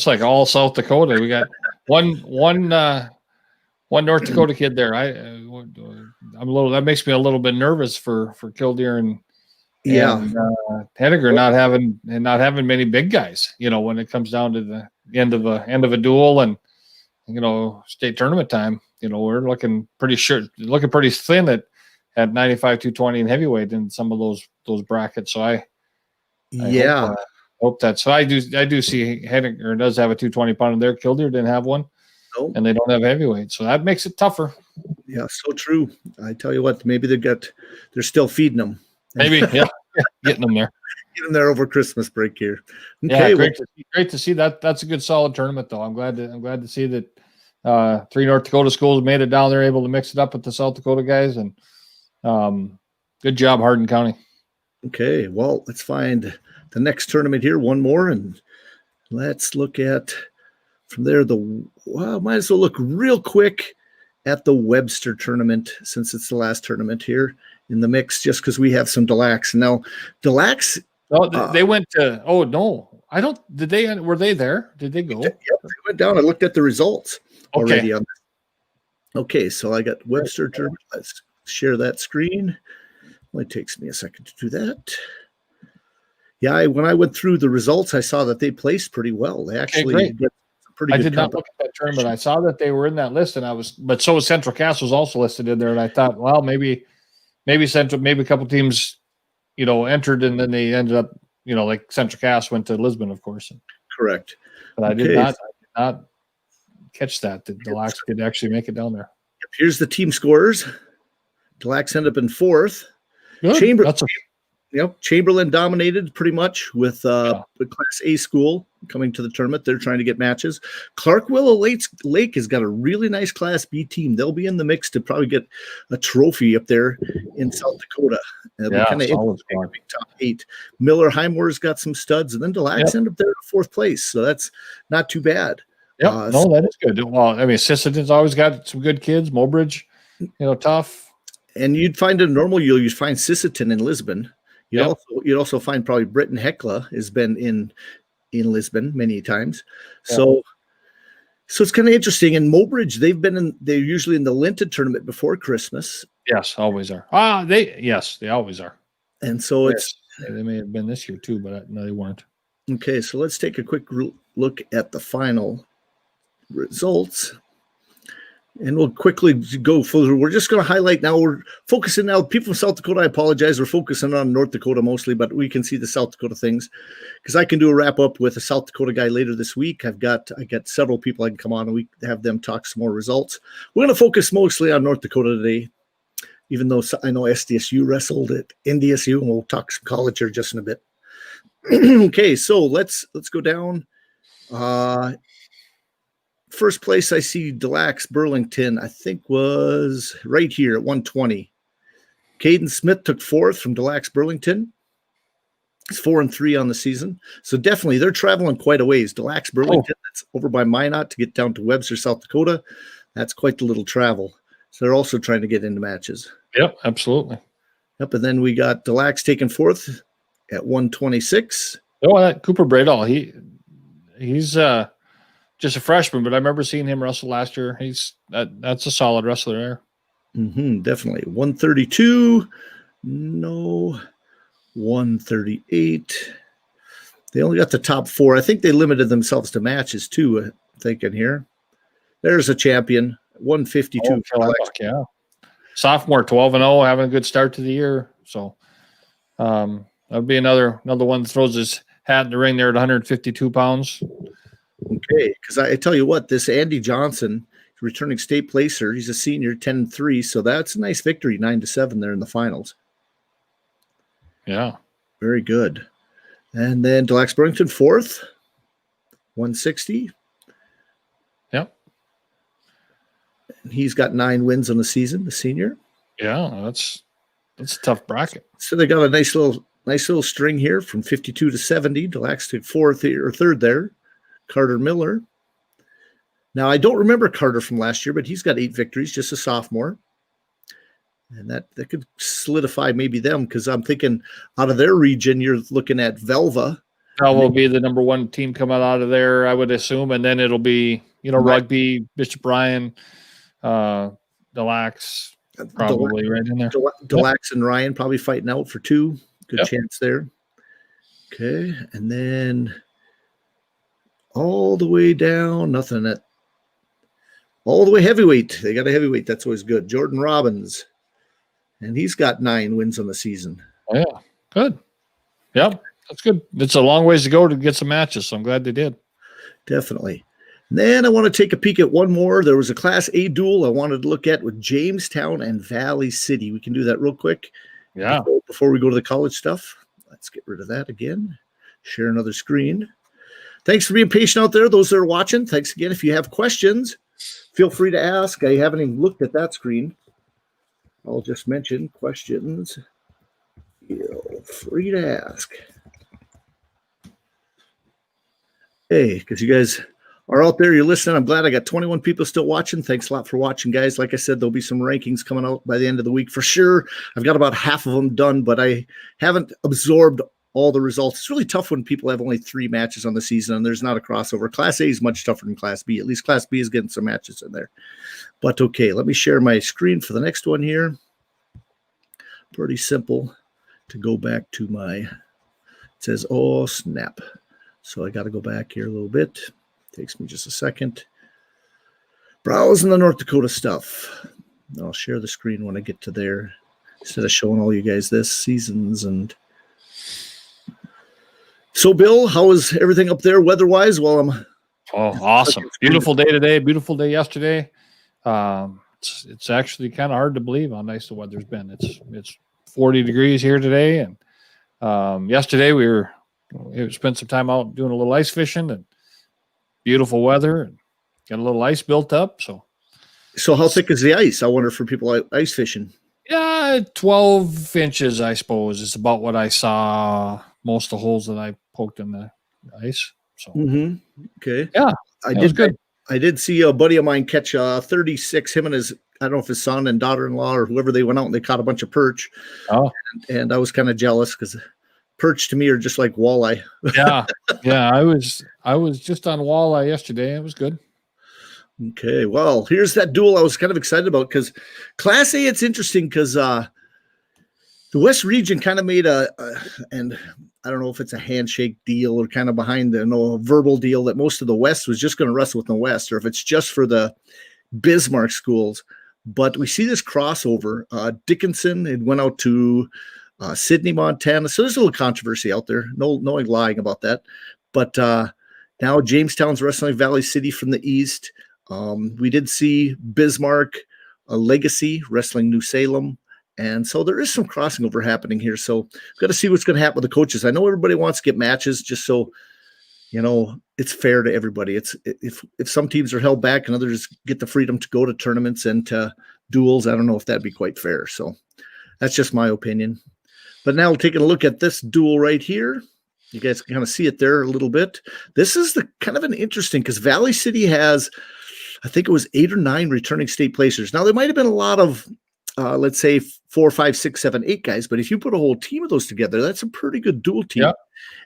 S2: like all South Dakota. We got one North Dakota kid there. That makes me a little bit nervous for Kildare and Hettinger not having many big guys. When it comes down to the end of a duel, and state tournament time, we're looking pretty thin at 95, 220 and heavyweight in some of those brackets. So I hope that. So I do see Henniger does have a 220 pounder there. Killdeer didn't have one, and they don't have heavyweight, so that makes it tougher.
S1: Yeah, so true. I tell you what, maybe they're still feeding them.
S2: Maybe, yeah, getting them there.
S1: Get them there over Christmas break here. Okay,
S2: yeah, great to see that. That's a good solid tournament, though. I'm glad to see that 3 North Dakota schools made it down there, able to mix it up with the South Dakota guys, and good job, Hardin County.
S1: Okay, well, let's find the next tournament here. One more, and let's look at from there. Might as well look real quick at the Webster tournament since it's the last tournament here in the mix, just because we have some Des Lacs. Now, Des Lacs.
S2: Oh, they went to. Oh no, I don't. Did they? Were they there? Did they go?
S1: Yep, they went down. I looked at the results already on this. Okay, so I got Webster tournament. Let's share that screen. Only takes me a second to do that. Yeah, when I went through the results, I saw that they placed pretty well. They actually did pretty good.
S2: I did not look at that tournament. I saw that they were in that list, but so was Central Castle's also listed in there. And I thought, well, maybe Central, maybe a couple teams, entered, and then they ended up, like Central Cast went to Lisbon, of course.
S1: Correct.
S2: But I did not catch that Des Lacs did actually make it down there.
S1: Here's the team scores. Des Lacs ended up in 4th.
S2: Good.
S1: Chamberlain dominated pretty much with the Class A school coming to the tournament. They're trying to get matches. Clark Willow Lake has got a really nice Class B team. They'll be in the mix to probably get a trophy up there in South Dakota. Solid top 8. Miller Highmore's got some studs, and then Des Lacs end up there in 4th place. So that's not too bad.
S2: Yeah, that is good. Well, I mean, Sisseton's always got some good kids. Mobridge, tough.
S1: And you'd find a normal year, you'd find Sisseton in Lisbon. You'd also find probably Britton Hecla has been in Lisbon many times. So it's kind of interesting. And Mobridge, they're usually in the Linton tournament before Christmas.
S2: Yes, always are. They always are.
S1: And so
S2: they may have been this year too, but no, they weren't.
S1: Okay, so let's take a quick look at the final results. And we'll quickly go further. We're just going to highlight now. We're focusing now. People from South Dakota, I apologize. We're focusing on North Dakota mostly, but we can see the South Dakota things because I can do a wrap up with a South Dakota guy later this week. I got several people I can come on and we have them talk some more results. We're going to focus mostly on North Dakota today, even though I know SDSU wrestled at NDSU, and we'll talk some college here just in a bit. Okay, so let's go down. First place I see Des Lacs Burlington, I think was right here at 120. Jaden Schmidt took 4th from Des Lacs Burlington. It's 4-3 on the season. So definitely they're traveling quite a ways. Des Lacs Burlington, that's over by Minot to get down to Webster, South Dakota. That's quite the little travel. So they're also trying to get into matches.
S2: Yep, absolutely.
S1: Yep, and then we got Des Lacs taking 4th at 126.
S2: Oh, that Cooper Bradall, he's just a freshman, but I remember seeing him wrestle last year. That's a solid wrestler there.
S1: Definitely. 132. No. 138. They only got the top 4. I think they limited themselves to matches too, I'm thinking here. There's a champion. 152.
S2: Yeah. Sophomore, 12-0, having a good start to the year. So that would be another one that throws his hat in the ring there at 152 pounds.
S1: Okay, because I tell you what, this Andy Johnson, returning state placer, he's a senior, 10-3, so that's a nice victory, 9-7 there in the finals.
S2: Yeah.
S1: Very good. And then Des Lacs Burlington 4th, 160.
S2: Yep.
S1: And he's got 9 wins on the season, the senior.
S2: Yeah, that's a tough bracket.
S1: So they got a nice little string here from 52 to 70. Des Lacs took 3rd there. Carter Miller. Now, I don't remember Carter from last year, but he's got 8 victories, just a sophomore. And that could solidify maybe them, because I'm thinking out of their region, you're looking at Velva.
S2: That will be the number 1 team coming out of there, I would assume. And then it'll be, Rugby, Bishop Bryan, Des Lacs, probably right in there.
S1: Des Lacs and Ryan probably fighting out for 2. Good chance there. Okay. And then all the way down, nothing at all the way heavyweight. They got a heavyweight. That's always good. Jordan Robbins. And he's got 9 wins on the season.
S2: Oh, yeah. Good. Yep. That's good. It's a long ways to go to get some matches, so I'm glad they did.
S1: Definitely. And then I want to take a peek at one more. There was a Class A duel I wanted to look at with Jamestown and Valley City. We can do that real quick.
S2: Yeah.
S1: Before we go to the college stuff. Let's get rid of that again. Share another screen. Thanks for being patient out there, those that are watching. Thanks again. If you have questions, feel free to ask. I haven't even looked at that screen. I'll just mention questions. Feel free to ask. Hey, because you guys are out there, you're listening. I'm glad I got 21 people still watching. Thanks a lot for watching, guys. Like I said, there'll be some rankings coming out by the end of the week for sure. I've got about half of them done, but I haven't absorbed all the results. It's really tough when people have only 3 matches on the season and there's not a crossover. Class A is much tougher than Class B. At least Class B is getting some matches in there. But okay, let me share my screen for the next one here. Pretty simple to go back to my, it says, oh, snap. So I got to go back here a little bit. Takes me just a second. Browsing the North Dakota stuff. I'll share the screen when I get to there instead of showing all you guys this seasons. And so, Bill, how is everything up there weather-wise? Well,
S2: awesome. Beautiful day today. Beautiful day yesterday. It's actually kind of hard to believe how nice the weather's been. It's 40 degrees here today, and yesterday we spent some time out doing a little ice fishing and beautiful weather, and got a little ice built up. So how thick is the ice? I wonder for people ice fishing. Yeah, 12 inches, I suppose, is about what I saw. Most of the holes that I poked in the ice. So
S1: okay,
S2: yeah,
S1: I did see a buddy of mine catch 36. Him and his, I don't know if his son and daughter-in-law or whoever, they went out and they caught a bunch of perch.
S2: Oh,
S1: and I was kind of jealous because perch to me are just like walleye.
S2: yeah. I was just on walleye yesterday. It was good.
S1: Okay, well, here's that duel I was kind of excited about because Class A, it's interesting because the West region kind of made and I don't know if it's a handshake deal or kind of behind a verbal deal that most of the West was just going to wrestle with the West, or if it's just for the Bismarck schools. But we see this crossover. Dickinson, it went out to Sydney, Montana. So there's a little controversy out there. No lying about that. But now Jamestown's wrestling Valley City from the East. We did see Bismarck, Legacy wrestling New Salem. And so there is some crossing over happening here. So we've got to see what's going to happen with the coaches. I know everybody wants to get matches just so, it's fair to everybody. It's if some teams are held back and others get the freedom to go to tournaments and to duels, I don't know if that'd be quite fair. So that's just my opinion. But now taking a look at this duel right here, you guys can kind of see it there a little bit. This is the kind of an interesting, because Valley City has, I think it was 8 or 9 returning state placers. Now there might have been a lot of, let's say 4, 5, 6, 7, 8 guys, but if you put a whole team of those together, that's a pretty good dual team. Yep.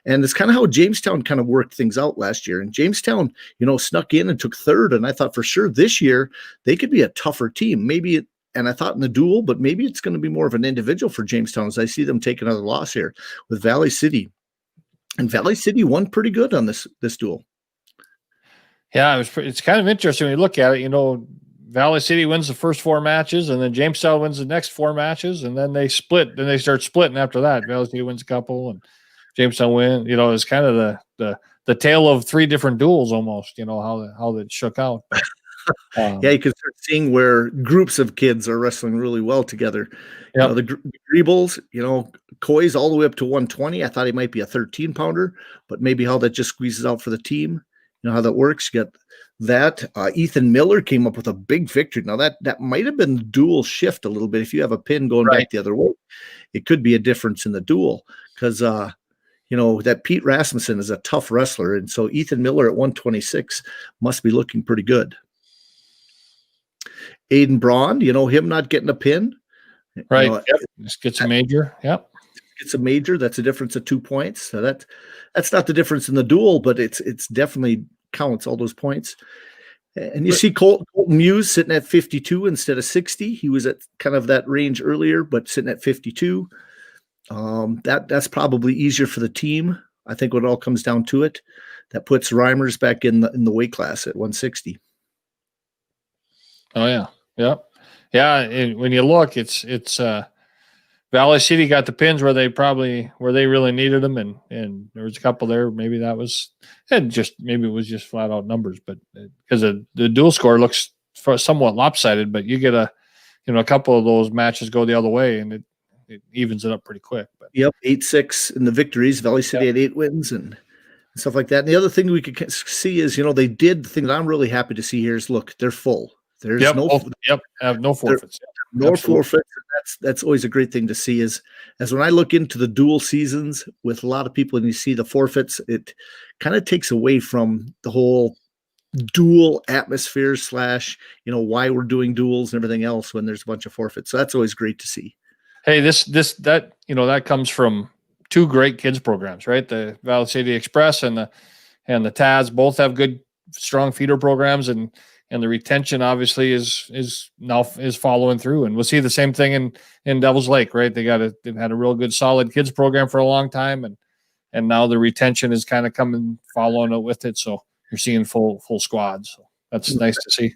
S1: And it's kind of how Jamestown kind of worked things out last year. And Jamestown, snuck in and took 3rd. And I thought for sure this year they could be a tougher team. And I thought in the duel, but maybe it's going to be more of an individual for Jamestown as I see them take another loss here with Valley City. And Valley City won pretty good on this duel.
S2: Yeah, it's kind of interesting when you look at it. Valley City wins the first 4 matches, and then Jamestown wins the next 4 matches, and then they split. Then they start splitting after that. Valley City wins a couple, and Jamestown win. It's kind of the tale of 3 different duels almost. How that shook out.
S1: Yeah, you can start seeing where groups of kids are wrestling really well together. Yep. The Greebles, Coy's all the way up to 120. I thought he might be a 13-pounder, but maybe how that just squeezes out for the team. How that works. You got that. Ethan Miller came up with a big victory. Now that might have been the dual shift a little bit. If you have a pin going back the other way, it could be a difference in the duel because, that Pete Rasmussen is a tough wrestler. And so Ethan Miller at 126 must be looking pretty good. Aiden Braun, him not getting a pin.
S2: Right. Just gets a major. Yep.
S1: It's a major. That's a difference of 2 points. So that's not the difference in the duel, but it's definitely counts all those points. And you see Colton Muse sitting at 52 instead of 60. He was at kind of that range earlier, but sitting at 52. That's probably easier for the team. I think when it all comes down to it, that puts Reimers back in the weight class at 160.
S2: Oh yeah. Yep. Yeah. And when you look, it's Valley City got the pins where they really needed them. And there was a couple there. Maybe that was, maybe it was just flat out numbers, but because the dual score looks somewhat lopsided, but you get a couple of those matches go the other way and it evens it up pretty quick. But
S1: Yep. 8-6 in the victories. Valley City had 8 wins and stuff like that. And the other thing we could see is, they did the thing that I'm really happy to see here is look, they're full. There's
S2: no forfeits.
S1: No forfeits. That's always a great thing to see as when I look into the dual seasons with a lot of people and you see the forfeits, it kind of takes away from the whole dual atmosphere / why we're doing duels and everything else when there's a bunch of forfeits. So that's always great to see.
S2: Hey, that comes from 2 great kids programs, right? The Valley City Express and the Taz both have good, strong feeder programs, and the retention obviously is following through. And we'll see the same thing in Devil's Lake, right? They've had a real good, solid kids program for a long time, and now the retention is kind of coming, following it with it. So you're seeing full squads. So that's nice to see.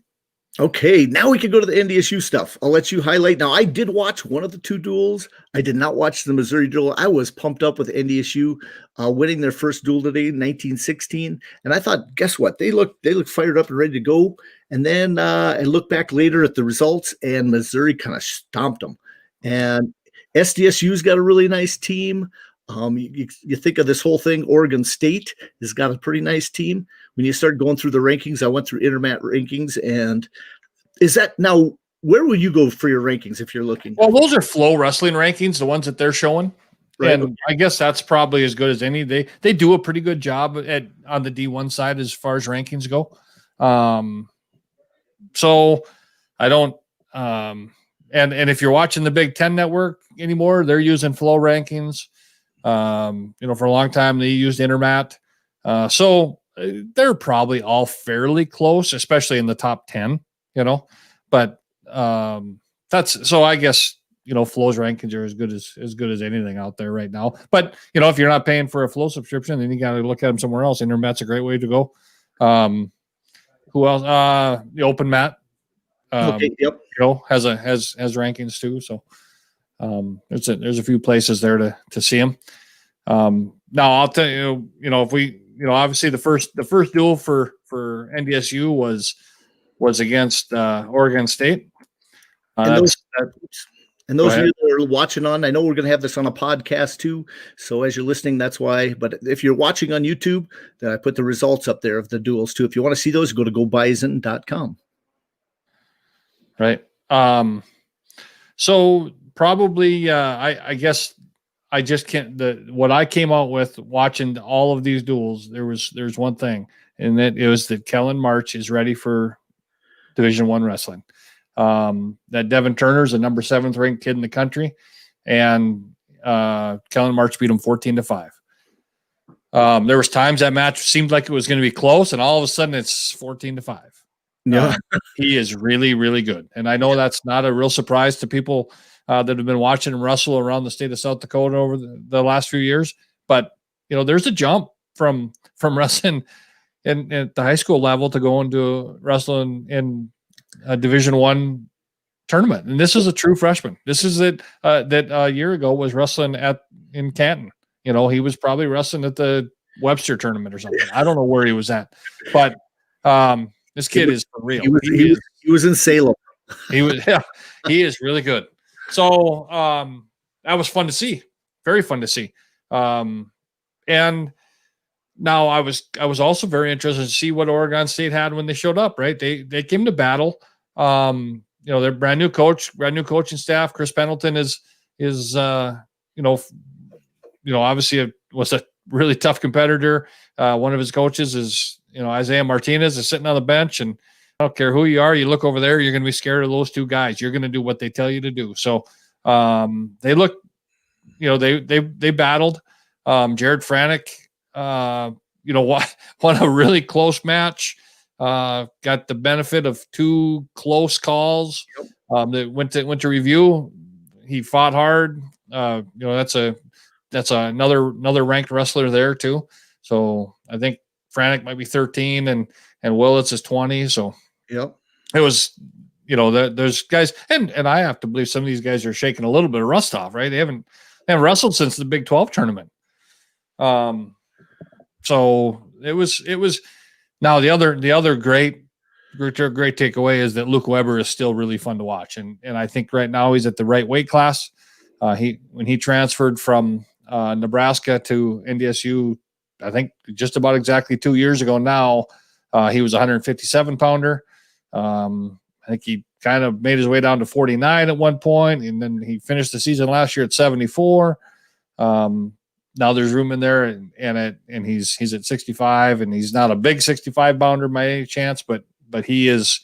S1: Okay, now we can go to the NDSU stuff. I'll let you highlight. Now, I did watch one of the 2 duels. I did not watch the Missouri duel. I was pumped up with NDSU winning their first duel today, 1916. And I thought, guess what? They look fired up and ready to go. And then I looked back later at the results, and Missouri kind of stomped them. And SDSU's got a really nice team. You think of this whole thing, Oregon State has got a pretty nice team. When you start going through the rankings, I went through Intermat rankings, and is that now, where will you go for your rankings if you're looking?
S2: Well, those are Flow Wrestling rankings, the ones that they're showing. Right. And okay. I guess that's probably as good as any. They do a pretty good job on the D1 side as far as rankings go. So I don't, and if you're watching the Big Ten Network anymore, they're using Flow rankings. For a long time they used Intermat. So they're probably all fairly close, especially in the top 10, but that's, so I guess, Flow's rankings are as good as anything out there right now. But, if you're not paying for a Flow subscription, then you got to look at them somewhere else. Intermat's a great way to go. Who else? The Open Mat,
S1: okay, yep.
S2: Has rankings too. So, there's a few places there to see them. Now I'll tell you, if we, obviously the first duel for NDSU was against Oregon State.
S1: And those of you that are watching on, I know we're going to have this on a podcast too. So as you're listening, that's why. But if you're watching on YouTube, then I put the results up there of the duels too. If you want to see those, go to gobison.com.
S2: Right. So probably, I guess I just can't. What I came out with watching all of these duels, there's one thing, and it was that Kellen March is ready for Division I wrestling. That Devin Turner's the number 7th ranked kid in the country, and Kellen March beat him 14-5. There was times that match seemed like it was going to be close, and all of a sudden it's 14-5.
S1: Yeah,
S2: he is really, really good, and I know that's not a real surprise to people that have been watching him wrestle around the state of South Dakota over the last few years. But there's a jump from wrestling at the high school level to going to wrestling in a Division I tournament, and this is a true freshman. This is it that a year ago was wrestling in Canton. He was probably wrestling at the Webster tournament or something. I don't know where he was at, but this kid is for real.
S1: He was in Salem.
S2: He is really good. So that was fun to see, very fun to see. And now I was also very interested to see what Oregon State had when they showed up. Right, they came to battle. They're brand new coaching staff. Chris Pendleton is obviously was a really tough competitor. One of his coaches is Isaiah Martinez is sitting on the bench, and I don't care who you are, you look over there, you're going to be scared of those 2 guys. You're going to do what they tell you to do. So they look, they battled. Jared Franick, won a really close match. Got the benefit of 2 close calls. That went to review. He fought hard. That's another ranked wrestler there too. So I think Franick might be 13 and Willits is 20. So
S1: yep.
S2: It was there's guys, and I have to believe some of these guys are shaking a little bit of rust off, right? They haven't wrestled since the Big 12 tournament. So it was. Now the other great takeaway is that Luke Weber is still really fun to watch, and I think right now he's at the right weight class. When he transferred from Nebraska to NDSU, I think just about exactly 2 years ago now, he was a 157 pounder. I think he kind of made his way down to 49 at one point, and then he finished the season last year at 74. Now there's room in there, and he's at 65, and he's not a big 65 pounder by any chance, but he's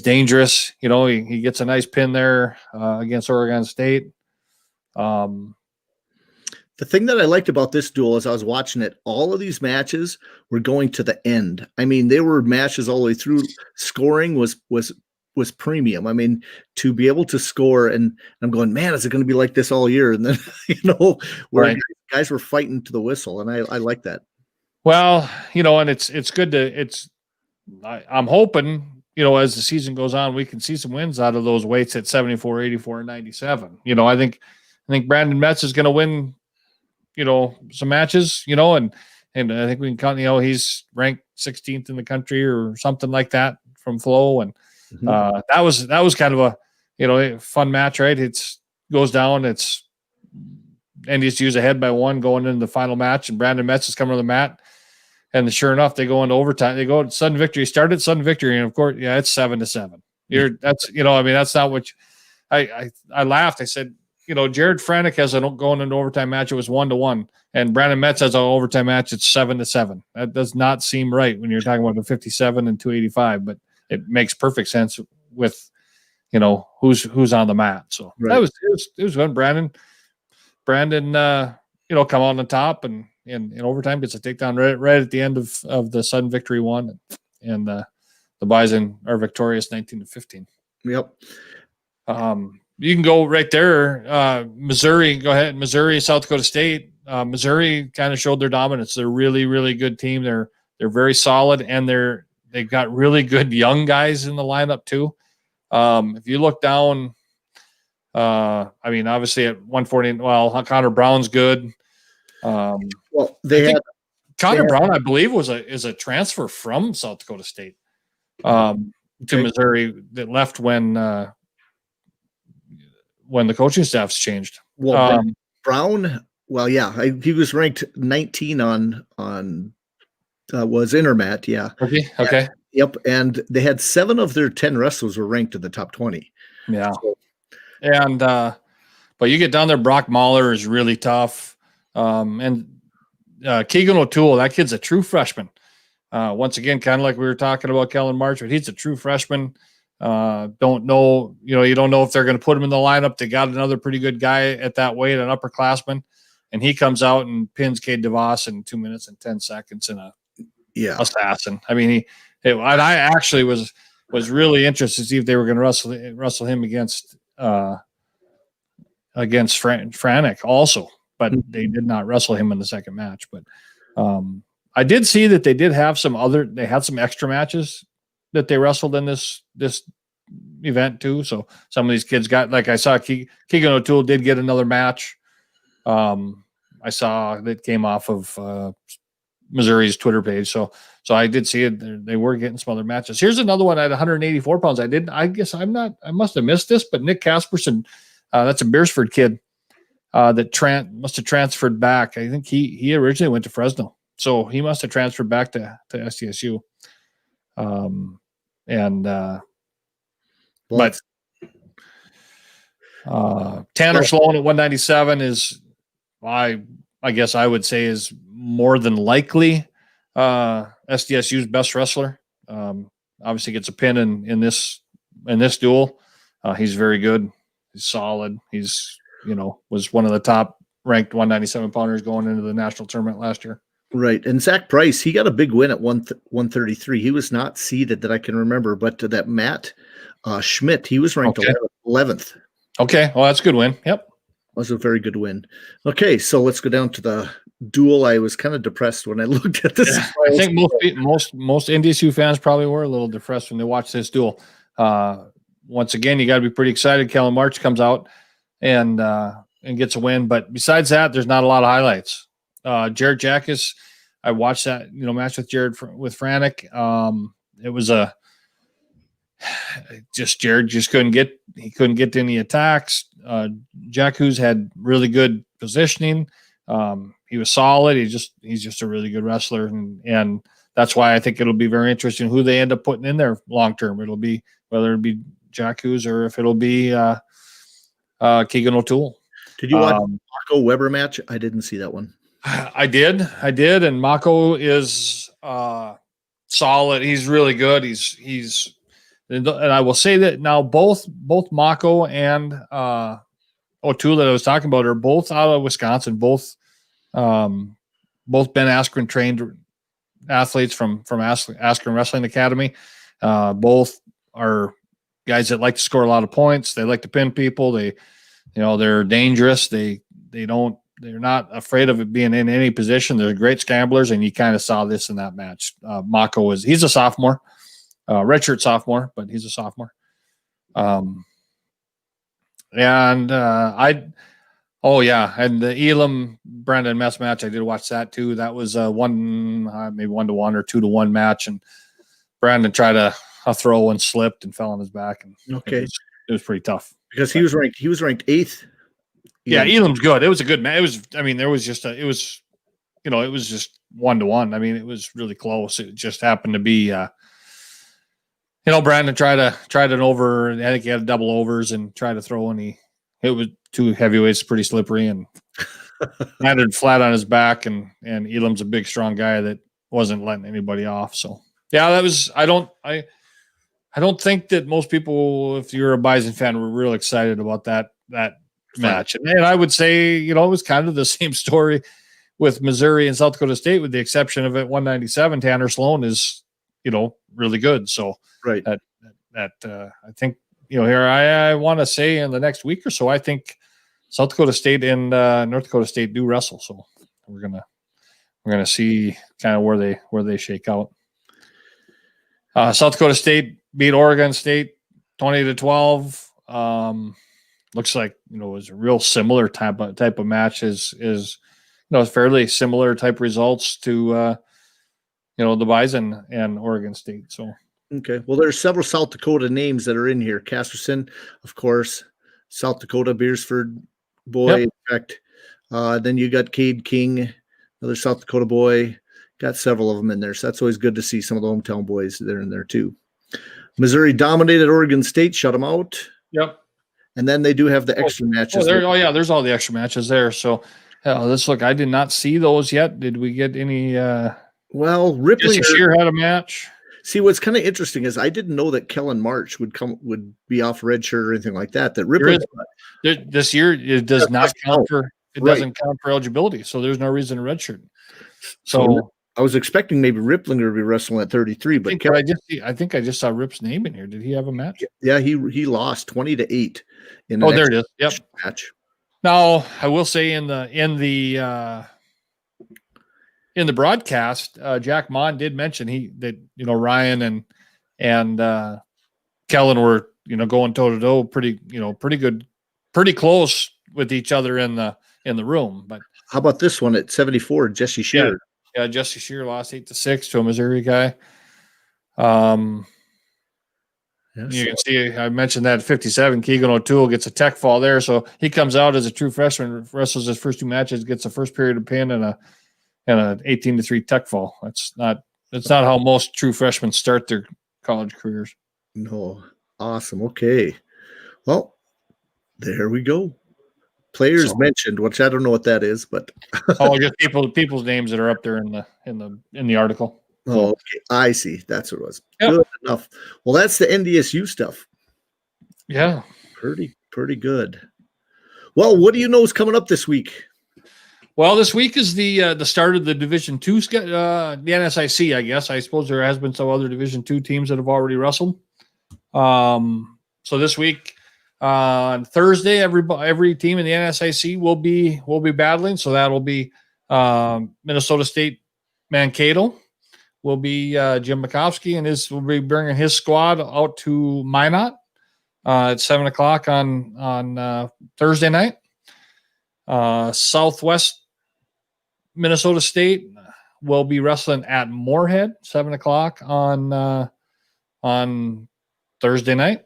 S2: dangerous. He gets a nice pin there against Oregon State.
S1: The thing that I liked about this duel as I was watching it, all of these matches were going to the end. I mean, they were matches all the way through. Scoring was premium. I mean, to be able to score, and I'm going, man, is it going to be like this all year? And then, where
S2: right.
S1: Guys were fighting to the whistle, and I like that.
S2: Well, and it's good to I'm hoping, as the season goes on, we can see some wins out of those weights at 74, 84, and 97. I think Brandon Metz is going to win, some matches, and I think we can count, he's ranked 16th in the country or something like that from Flow. And that was kind of a fun match, right? It's goes down. It's NDSU's ahead by 1 going into the final match, and Brandon Metz is coming to the mat. And sure enough, they go into overtime. They go sudden victory. Started sudden victory, and of course, it's 7-7. That's not what I laughed. I said, Jared Franick has a going into overtime match. It was 1-1, and Brandon Metz has an overtime match. It's 7-7. That does not seem right when you're talking about a 57 and 285, but it makes perfect sense with, who's on the mat. So right. It was good. Brandon, come on the top and in overtime gets a takedown right at the end of the sudden victory one, and the Bison are victorious 19-15.
S1: Yep.
S2: You can go right there. Missouri, go ahead. Missouri, South Dakota State. Missouri kind of showed their dominance. They're a really, really good team. They're very solid, and they've got really good young guys in the lineup too. If you look down, obviously at 140, Connor Brown's good. Connor Brown, I believe, is a transfer from South Dakota State to Missouri that left when the coaching staffs changed.
S1: Brown, he was ranked 19 on was Intermat, yeah.
S2: Okay.
S1: Yep, and they had 7 of their 10 wrestlers were ranked in the top 20.
S2: Yeah, and but you get down there, Brock Mahler is really tough, and Keegan O'Toole, that kid's a true freshman. Once again, kind of like we were talking about Kellen March, but he's a true freshman. Don't know, you don't know if they're going to put him in the lineup. They got another pretty good guy at that weight, an upperclassman, and he comes out and pins Cade DeVos in 2 minutes and 10 seconds in a assassin. I mean, I actually was really interested to see if they were going to wrestle him against Franick also, but they did not wrestle him in the second match. But I did see that they had some extra matches that they wrestled in this event too. So some of these kids got, like I saw Keegan O'Toole did get another match. I saw that came off of Missouri's Twitter page. So I did see it. They were getting some other matches. Here's another one at 184 pounds. I must have missed this, but Nick Casperson, that's a Beersford kid that must have transferred back. I think he originally went to Fresno. So he must have transferred back to SDSU. But Tanner Sloan at 197 is, I guess I would say, is more than likely SDSU's best wrestler. Obviously gets a pin in this duel. He's very good. He's solid. He's, was one of the top ranked 197 pounders going into the national tournament last year.
S1: Right. And Zach Price, he got a big win at 133. He was not seeded that I can remember, but that Matt Schmidt, he was ranked 11th.
S2: Okay. Well, that's a good win. Yep.
S1: Was a very good win. Okay. So let's go down to the duel. I was kind of depressed when I looked at this.
S2: Yeah, I think most NDSU fans probably were a little depressed when they watched this duel. once again, you got to be pretty excited. Kellen March comes out and gets a win. But besides that, there's not a lot of highlights. Jared Jackus, I watched that match with Jared with Franek. It was Jared just couldn't get to any attacks. Jackus had really good positioning. He was solid. He's just a really good wrestler, and that's why I think it'll be very interesting who they end up putting in there long term. It'll be whether it be Jackus or if it'll be Keegan O'Toole.
S1: Did you watch the Mako Weber match? I didn't see that one.
S2: I did, and Mako is solid. He's really good. And I will say that now both Mako and O'Toole that I was talking about are both out of Wisconsin. Both Ben Askren trained athletes from Askren Wrestling Academy. Both are guys that like to score a lot of points. They like to pin people. They're dangerous. They're not afraid of it being in any position. They're great scramblers, and you kind of saw this in that match. Mako he's a sophomore, redshirt sophomore, but he's a sophomore. And the Elam Brandon Mess match, I did watch that too. That was maybe 1-1 or 2-1 match, and Brandon tried a throw and slipped and fell on his back, and it was pretty tough
S1: because he was ranked 8th.
S2: Yeah, Elam's good. It was a good match. It was just 1-1. I mean, it was really close. It just happened to be, Brandon tried an over. I think he had double overs and tried to throw, and it was two heavyweights, pretty slippery, and landed flat on his back. And Elam's a big, strong guy that wasn't letting anybody off. So yeah, that was. I don't think that most people, if you're a Bison fan, were real excited about that match. And I would say, it was kind of the same story with Missouri and South Dakota State, with the exception of at 197, Tanner Sloan is, really good. So
S1: right.
S2: I think, here I want to say in the next week or so, I think South Dakota State and North Dakota State do wrestle. So we're gonna see kind of where they shake out. South Dakota State beat Oregon State 20-12. Looks like it was a real similar type of match. Is fairly similar type results to the Bison and Oregon State. So
S1: okay, well, there's several South Dakota names that are in here. Casterson, of course, South Dakota Beersford boy.
S2: Yep.
S1: In fact, then you got Cade King, another South Dakota boy. Got several of them in there, so that's always good to see some of the hometown boys there in there too. Missouri dominated Oregon State, shut them out.
S2: Yep.
S1: And then they do have the extra matches.
S2: There's all the extra matches there. So let's look. I did not see those yet. Did we get any?
S1: Well, Ripley
S2: Shear had a match.
S1: See, what's kind of interesting is I didn't know that Kellen March would be off red shirt or anything like that. That Ripley
S2: this year it does not count for doesn't count for eligibility. So there's no reason to redshirt. So
S1: I was expecting maybe Riplinger to be wrestling at 33, but
S2: I think I just saw Rip's name in here. Did he have a match?
S1: Yeah, he lost 20-8 in the
S2: there it is. Yep.
S1: match.
S2: Now I will say in the broadcast, Jack Mon did mention that Ryan and Kellen were going toe to toe, pretty good, pretty close with each other in the room. But
S1: how about this one at 74? Jesse Shearer.
S2: Yeah, Jesse Shearer lost 8-6 to a Missouri guy. You can see I mentioned that at 57, Keegan O'Toole gets a tech fall there, so he comes out as a true freshman, wrestles his first two matches, gets a first period of pin and an 18-3 tech fall. That's not how most true freshmen start their college careers.
S1: No, awesome. Okay, well, there we go. Players mentioned, which I don't know what that is, but
S2: just people's names that are up there in the article.
S1: Oh, okay. I see. That's what it was.
S2: Yep.
S1: Good enough. Well, that's the NDSU stuff.
S2: Yeah,
S1: pretty good. Well, what do you know is coming up this week?
S2: Well, this week is the start of the Division II, the NSIC. I guess I suppose there has been some other Division II teams that have already wrestled. So this week. On Thursday, every team in the NSIC will be battling. So that'll be Minnesota State Mankato will be Jim Makovsky, and will be bringing his squad out to Minot at 7:00 on Thursday night. Southwest Minnesota State will be wrestling at Moorhead 7:00 on Thursday night.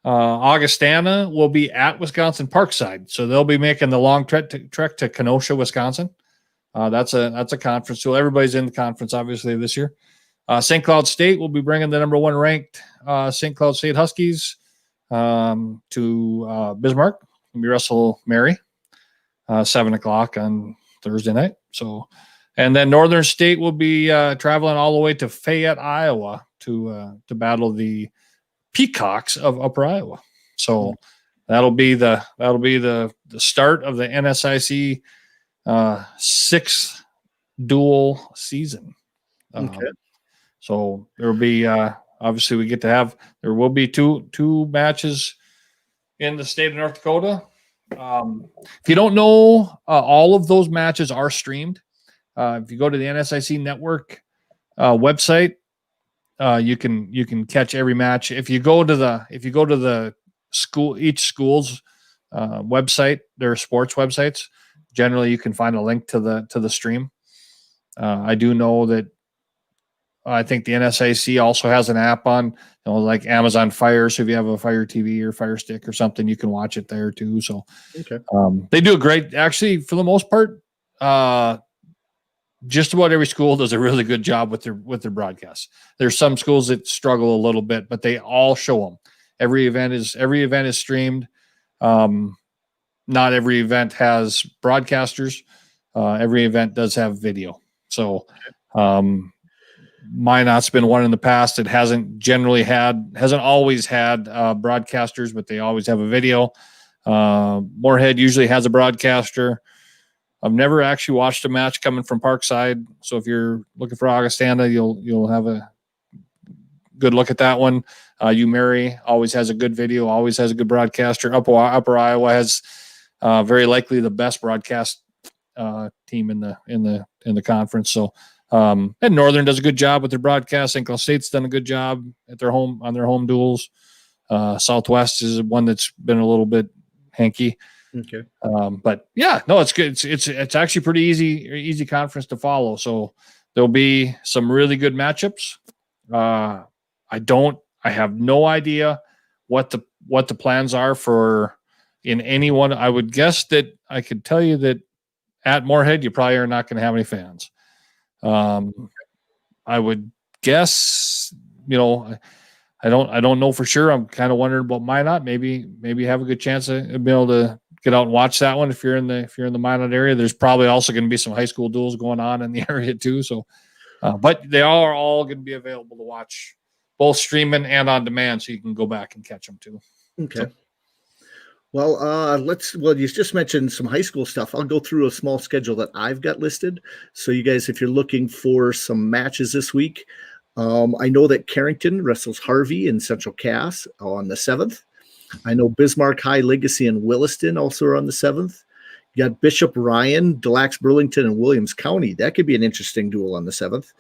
S2: Augustana will be at Wisconsin Parkside, so they'll be making the long trek to Kenosha, Wisconsin. That's a conference. So everybody's in the conference, obviously, this year. St. Cloud State will be bringing the number 1 ranked St. Cloud State Huskies to Bismarck. We wrestle Mary 7:00 on Thursday night. So, and then Northern State will be traveling all the way to Fayette, Iowa, to battle the Peacocks of Upper Iowa. So that'll be the start of the NSIC 6th duel season.
S1: Okay.
S2: So there will be obviously there will be two matches in the state of North Dakota. If you don't know, all of those matches are streamed. If you go to the NSIC network website, you can catch every match. If you go to the each school's website, their sports websites, generally you can find a link to the stream. I do know that I think the NSIC also has an app on, like Amazon Fire. So if you have a Fire TV or Fire Stick or something, you can watch it there too. So
S1: okay.
S2: They do a great, actually, for the most part. Just about every school does a really good job with their broadcasts. There's some schools that struggle a little bit, but they all show them. Every event is streamed. Not every event has broadcasters. Every event does have video. So Minot's been one in the past. It hasn't always had broadcasters, but they always have a video. Moorhead usually has a broadcaster. I've never actually watched a match coming from Parkside, so if you're looking for Augustana, you'll have a good look at that one. UMary always has a good video, always has a good broadcaster. Upper Iowa has very likely the best broadcast team in the conference. So and Northern does a good job with their broadcast. St. Cloud State's done a good job at their home duels. Southwest is one that's been a little bit hanky.
S1: Okay.
S2: But yeah, no, it's good. It's actually pretty easy conference to follow. So there'll be some really good matchups. I have no idea what the plans are for in any one. I would guess that I could tell you that at Moorhead, you probably are not going to have any fans. I would guess, I don't know for sure. I'm kind of wondering about Minot. Maybe have a good chance of being able to get out and watch that one if you're in the Minot area. There's probably also going to be some high school duels going on in the area too. So, but they are all going to be available to watch, both streaming and on demand, so you can go back and catch them too.
S1: Okay.
S2: So,
S1: Well, you just mentioned some high school stuff. I'll go through a small schedule that I've got listed. So you guys, if you're looking for some matches this week, I know that Carrington wrestles Harvey in Central Cass on the 7th. I know Bismarck High Legacy and Williston also are on the 7th. You got Bishop Ryan, Des Lacs, Burlington, and Williams County. That could be an interesting duel on the 7th.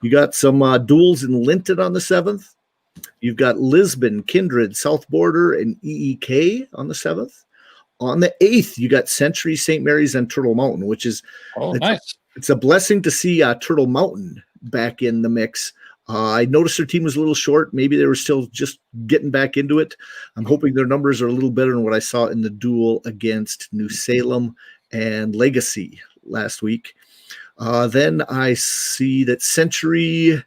S1: You got some duels in Linton on the 7th. You've got Lisbon, Kindred, South Border, and EEK on the 7th. On the 8th, you got Century, St. Mary's, and Turtle Mountain, which is
S2: nice.
S1: It's a blessing to see Turtle Mountain back in the mix. I noticed their team was a little short. Maybe they were still just getting back into it. I'm hoping their numbers are a little better than what I saw in the duel against New Salem and Legacy last week. Then I see that Century,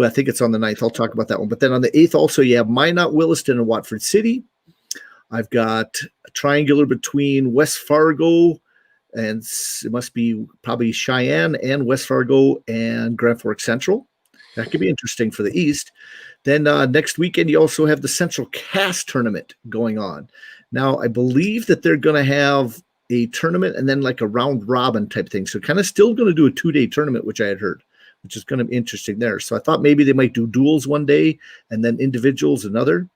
S1: I think it's on the 9th. I'll talk about that one. But then on the 8th also, you have Minot, Williston, and Watford City. I've got a triangular between West Fargo, and it must be probably Cheyenne and West Fargo and Grand Forks Central. That could be interesting for the East. Then next weekend, you also have the Central Cass tournament going on. Now, I believe that they're going to have a tournament and then like a round robin type thing. So kind of still going to do a 2-day tournament, which I had heard, which is going to be interesting there. So I thought maybe they might do duels one day and then individuals another.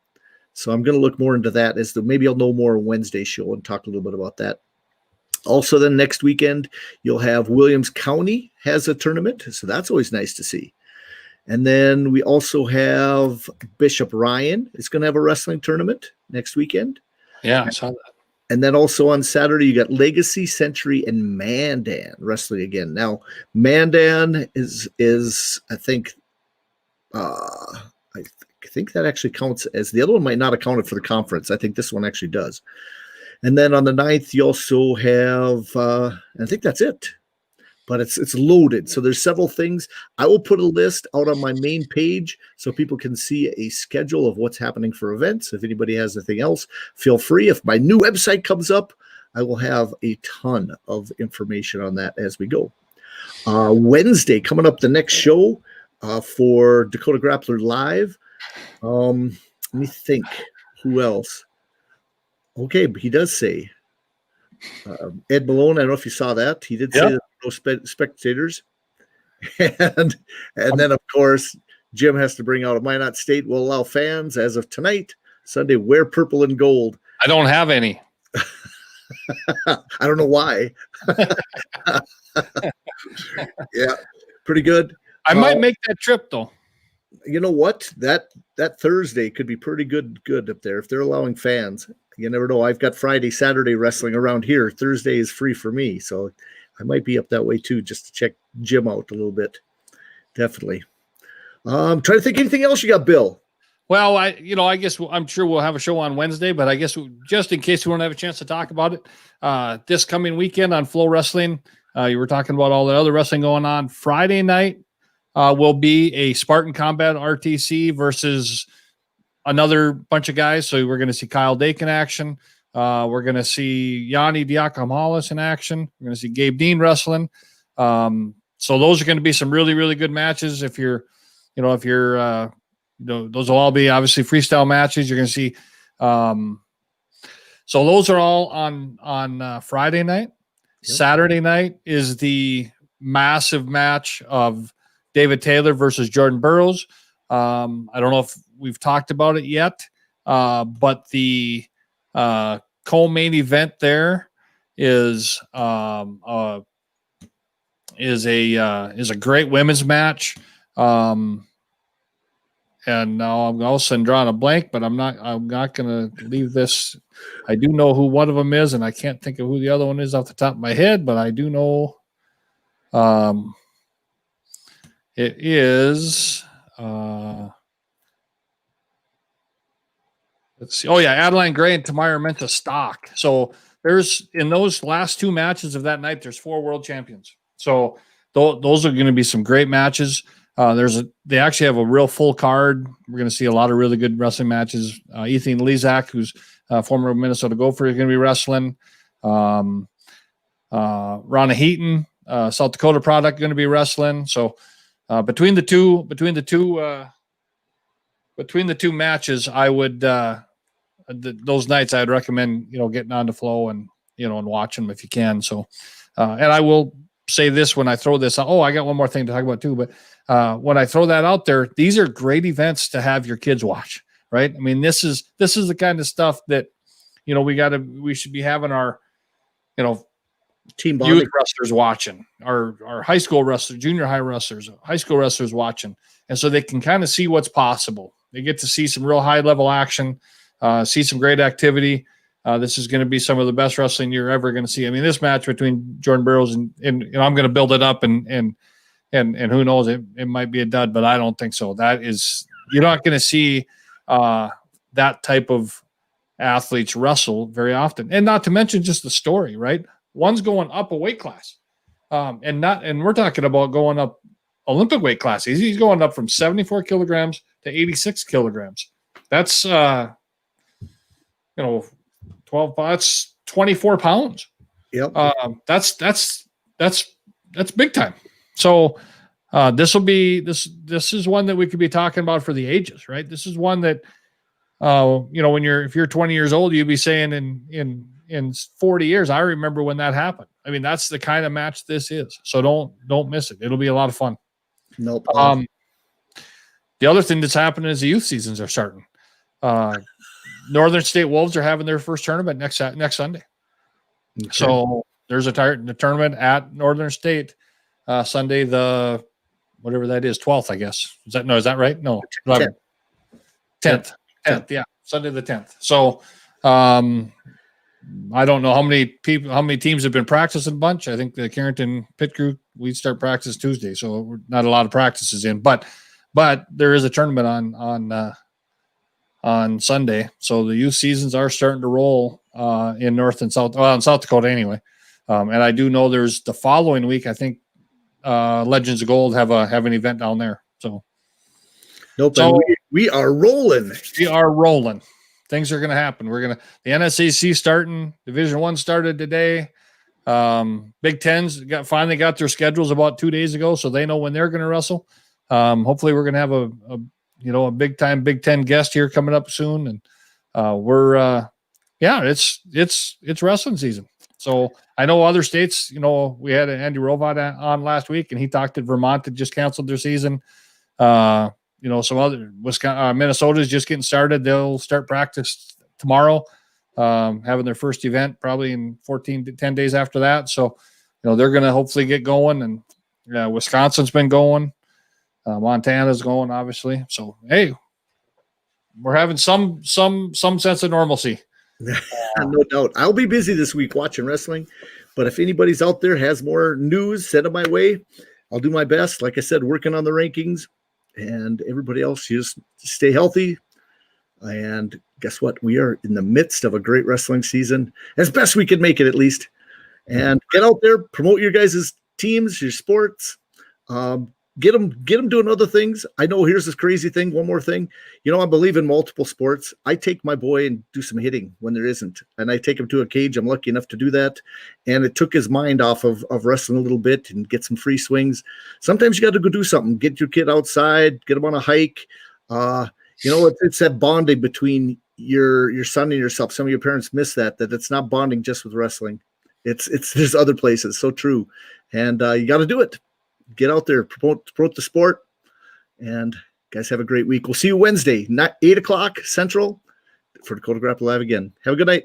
S1: So I'm going to look more into that maybe I'll know more on Wednesday's show and talk a little bit about that. Also, then next weekend, you'll have Williams County has a tournament. So that's always nice to see. And then we also have Bishop Ryan is going to have a wrestling tournament next weekend.
S2: Yeah, I saw that.
S1: And then also on Saturday, you got Legacy, Century, and Mandan wrestling again. Now, Mandan is I think that actually counts as the other one might not have counted for the conference. I think this one actually does. And then on the 9th, you also have I think that's it. But it's loaded. So there's several things. I will put a list out on my main page so people can see a schedule of what's happening for events. If anybody has anything else, feel free. If my new website comes up, I will have a ton of information on that as we go. Wednesday, coming up the next show for Dakota Grappler Live. Let me think. Who else? Okay, but he does say Ed Malone. I don't know if you saw that. He did say that no spectators. And then, of course, Jim has to bring out a Minot State will allow fans as of tonight, Sunday, wear purple and gold.
S2: I don't have any.
S1: I don't know why. Yeah, pretty good.
S2: I might make that trip, though.
S1: You know what? That Thursday could be pretty good up there if they're allowing fans. You never know. I've got Friday, Saturday wrestling around here. Thursday is free for me, so I might be up that way too, just to check Jim out a little bit. Definitely. Trying to think anything else you got, Bill.
S2: Well, I guess I'm sure we'll have a show on Wednesday, but I guess just in case we don't have a chance to talk about it, this coming weekend on Flow Wrestling, you were talking about all the other wrestling going on. Friday night will be a Spartan Combat RTC versus another bunch of guys. So we're going to see Kyle Dake in action. We're going to see Yanni Diakomalis in action. We're going to see Gabe Dean wrestling. So those are going to be some really, really good matches. If you're those will all be obviously freestyle matches. You're going to see. So those are all on Friday night. Yep. Saturday night is the massive match of David Taylor versus Jordan Burroughs. I don't know if we've talked about it yet, but the co-main event there is a great women's match. And now I'm also drawing a blank, but I'm not going to leave this. I do know who one of them is, and I can't think of who the other one is off the top of my head, but I do know it is let's see. Oh yeah, Adeline Gray and Tamara Menta Stock. So there's in those last two matches of that night, there's 4 world champions. So those are going to be some great matches. They actually have a real full card. We're going to see a lot of really good wrestling matches. Ethan Lezak, who's former Minnesota Gopher, is going to be wrestling. Ronna Heaton, South Dakota product, going to be wrestling. So between the two matches, I would those nights I'd recommend getting on the Flow and and watching them if you can. So and I will say this when I throw this out. Oh, I got one more thing to talk about too, but when I throw that out there, these are great events to have your kids watch, right? I mean, this is the kind of stuff that we should be having our
S1: team bonding.
S2: Youth wrestlers watching, our high school wrestlers, junior high wrestlers, high school wrestlers watching, and so they can kind of see what's possible. They get to see some real high level action, see some great activity. This is going to be some of the best wrestling you're ever going to see. I mean, this match between Jordan Burroughs and I'm going to build it up and who knows, it might be a dud, but I don't think so. You're not going to see that type of athletes wrestle very often, and not to mention just the story, right? One's going up a weight class, and we're talking about going up Olympic weight classes. He's going up from 74 kilograms to 86 kilograms. That's 12. That's 24 pounds.
S1: Yep.
S2: That's big time. So this is one that we could be talking about for the ages, right? This is one that if you're 20 years old, you'd be saying in 40 years, I remember when that happened. I mean, that's the kind of match this is. So don't miss it. It'll be a lot of fun.
S1: Nope.
S2: The other thing that's happening is the youth seasons are starting. Northern State Wolves are having their first tournament next Sunday. Okay. So there's a tournament at Northern State Sunday, the whatever that is, 12th, I guess. Is that right? No, 11th. 10th. Yeah, Sunday the 10th. So I don't know how many teams have been practicing a bunch. I think the Carrington pit crew, we start practice Tuesday, so we're not a lot of practices in, but there is a tournament on Sunday. So the youth seasons are starting to roll in North and South, in South Dakota anyway. And I do know there's the following week, I think Legends of Gold have an event down there. So
S1: nope. So we are rolling.
S2: We are rolling. Things are going to happen. The NSAC starting, Division I started today. Big Tens finally got their schedules about 2 days ago, so they know when they're going to wrestle. Hopefully we're going to have a big time Big Ten guest here coming up soon. And it's wrestling season. So I know other states, we had Andy Rovat on last week, and he talked at Vermont that just canceled their season. Some other Minnesota is just getting started. They'll start practice tomorrow, having their first event probably in 14 to 10 days after that. So, they're going to hopefully get going, and Wisconsin's been going, Montana's going, obviously. So, hey, we're having some sense of normalcy.
S1: No doubt. I'll be busy this week watching wrestling, but if anybody's out there has more news, send it my way. I'll do my best. Like I said, working on the rankings. And everybody else, just stay healthy. And guess what? We are in the midst of a great wrestling season, as best we can make it, at least. And get out there, promote your guys' teams, your sports. Get them doing other things. I know here's this crazy thing. One more thing. I believe in multiple sports. I take my boy and do some hitting when there isn't. And I take him to a cage. I'm lucky enough to do that. And it took his mind off of wrestling a little bit and get some free swings. Sometimes you got to go do something. Get your kid outside, get him on a hike. It's that bonding between your son and yourself. Some of your parents miss that it's not bonding just with wrestling. There's other places. So true. And you got to do it. Get out there, promote the sport, and guys, have a great week. We'll see you Wednesday, 8 o'clock Central for Dakota Grappler Live again. Have a good night.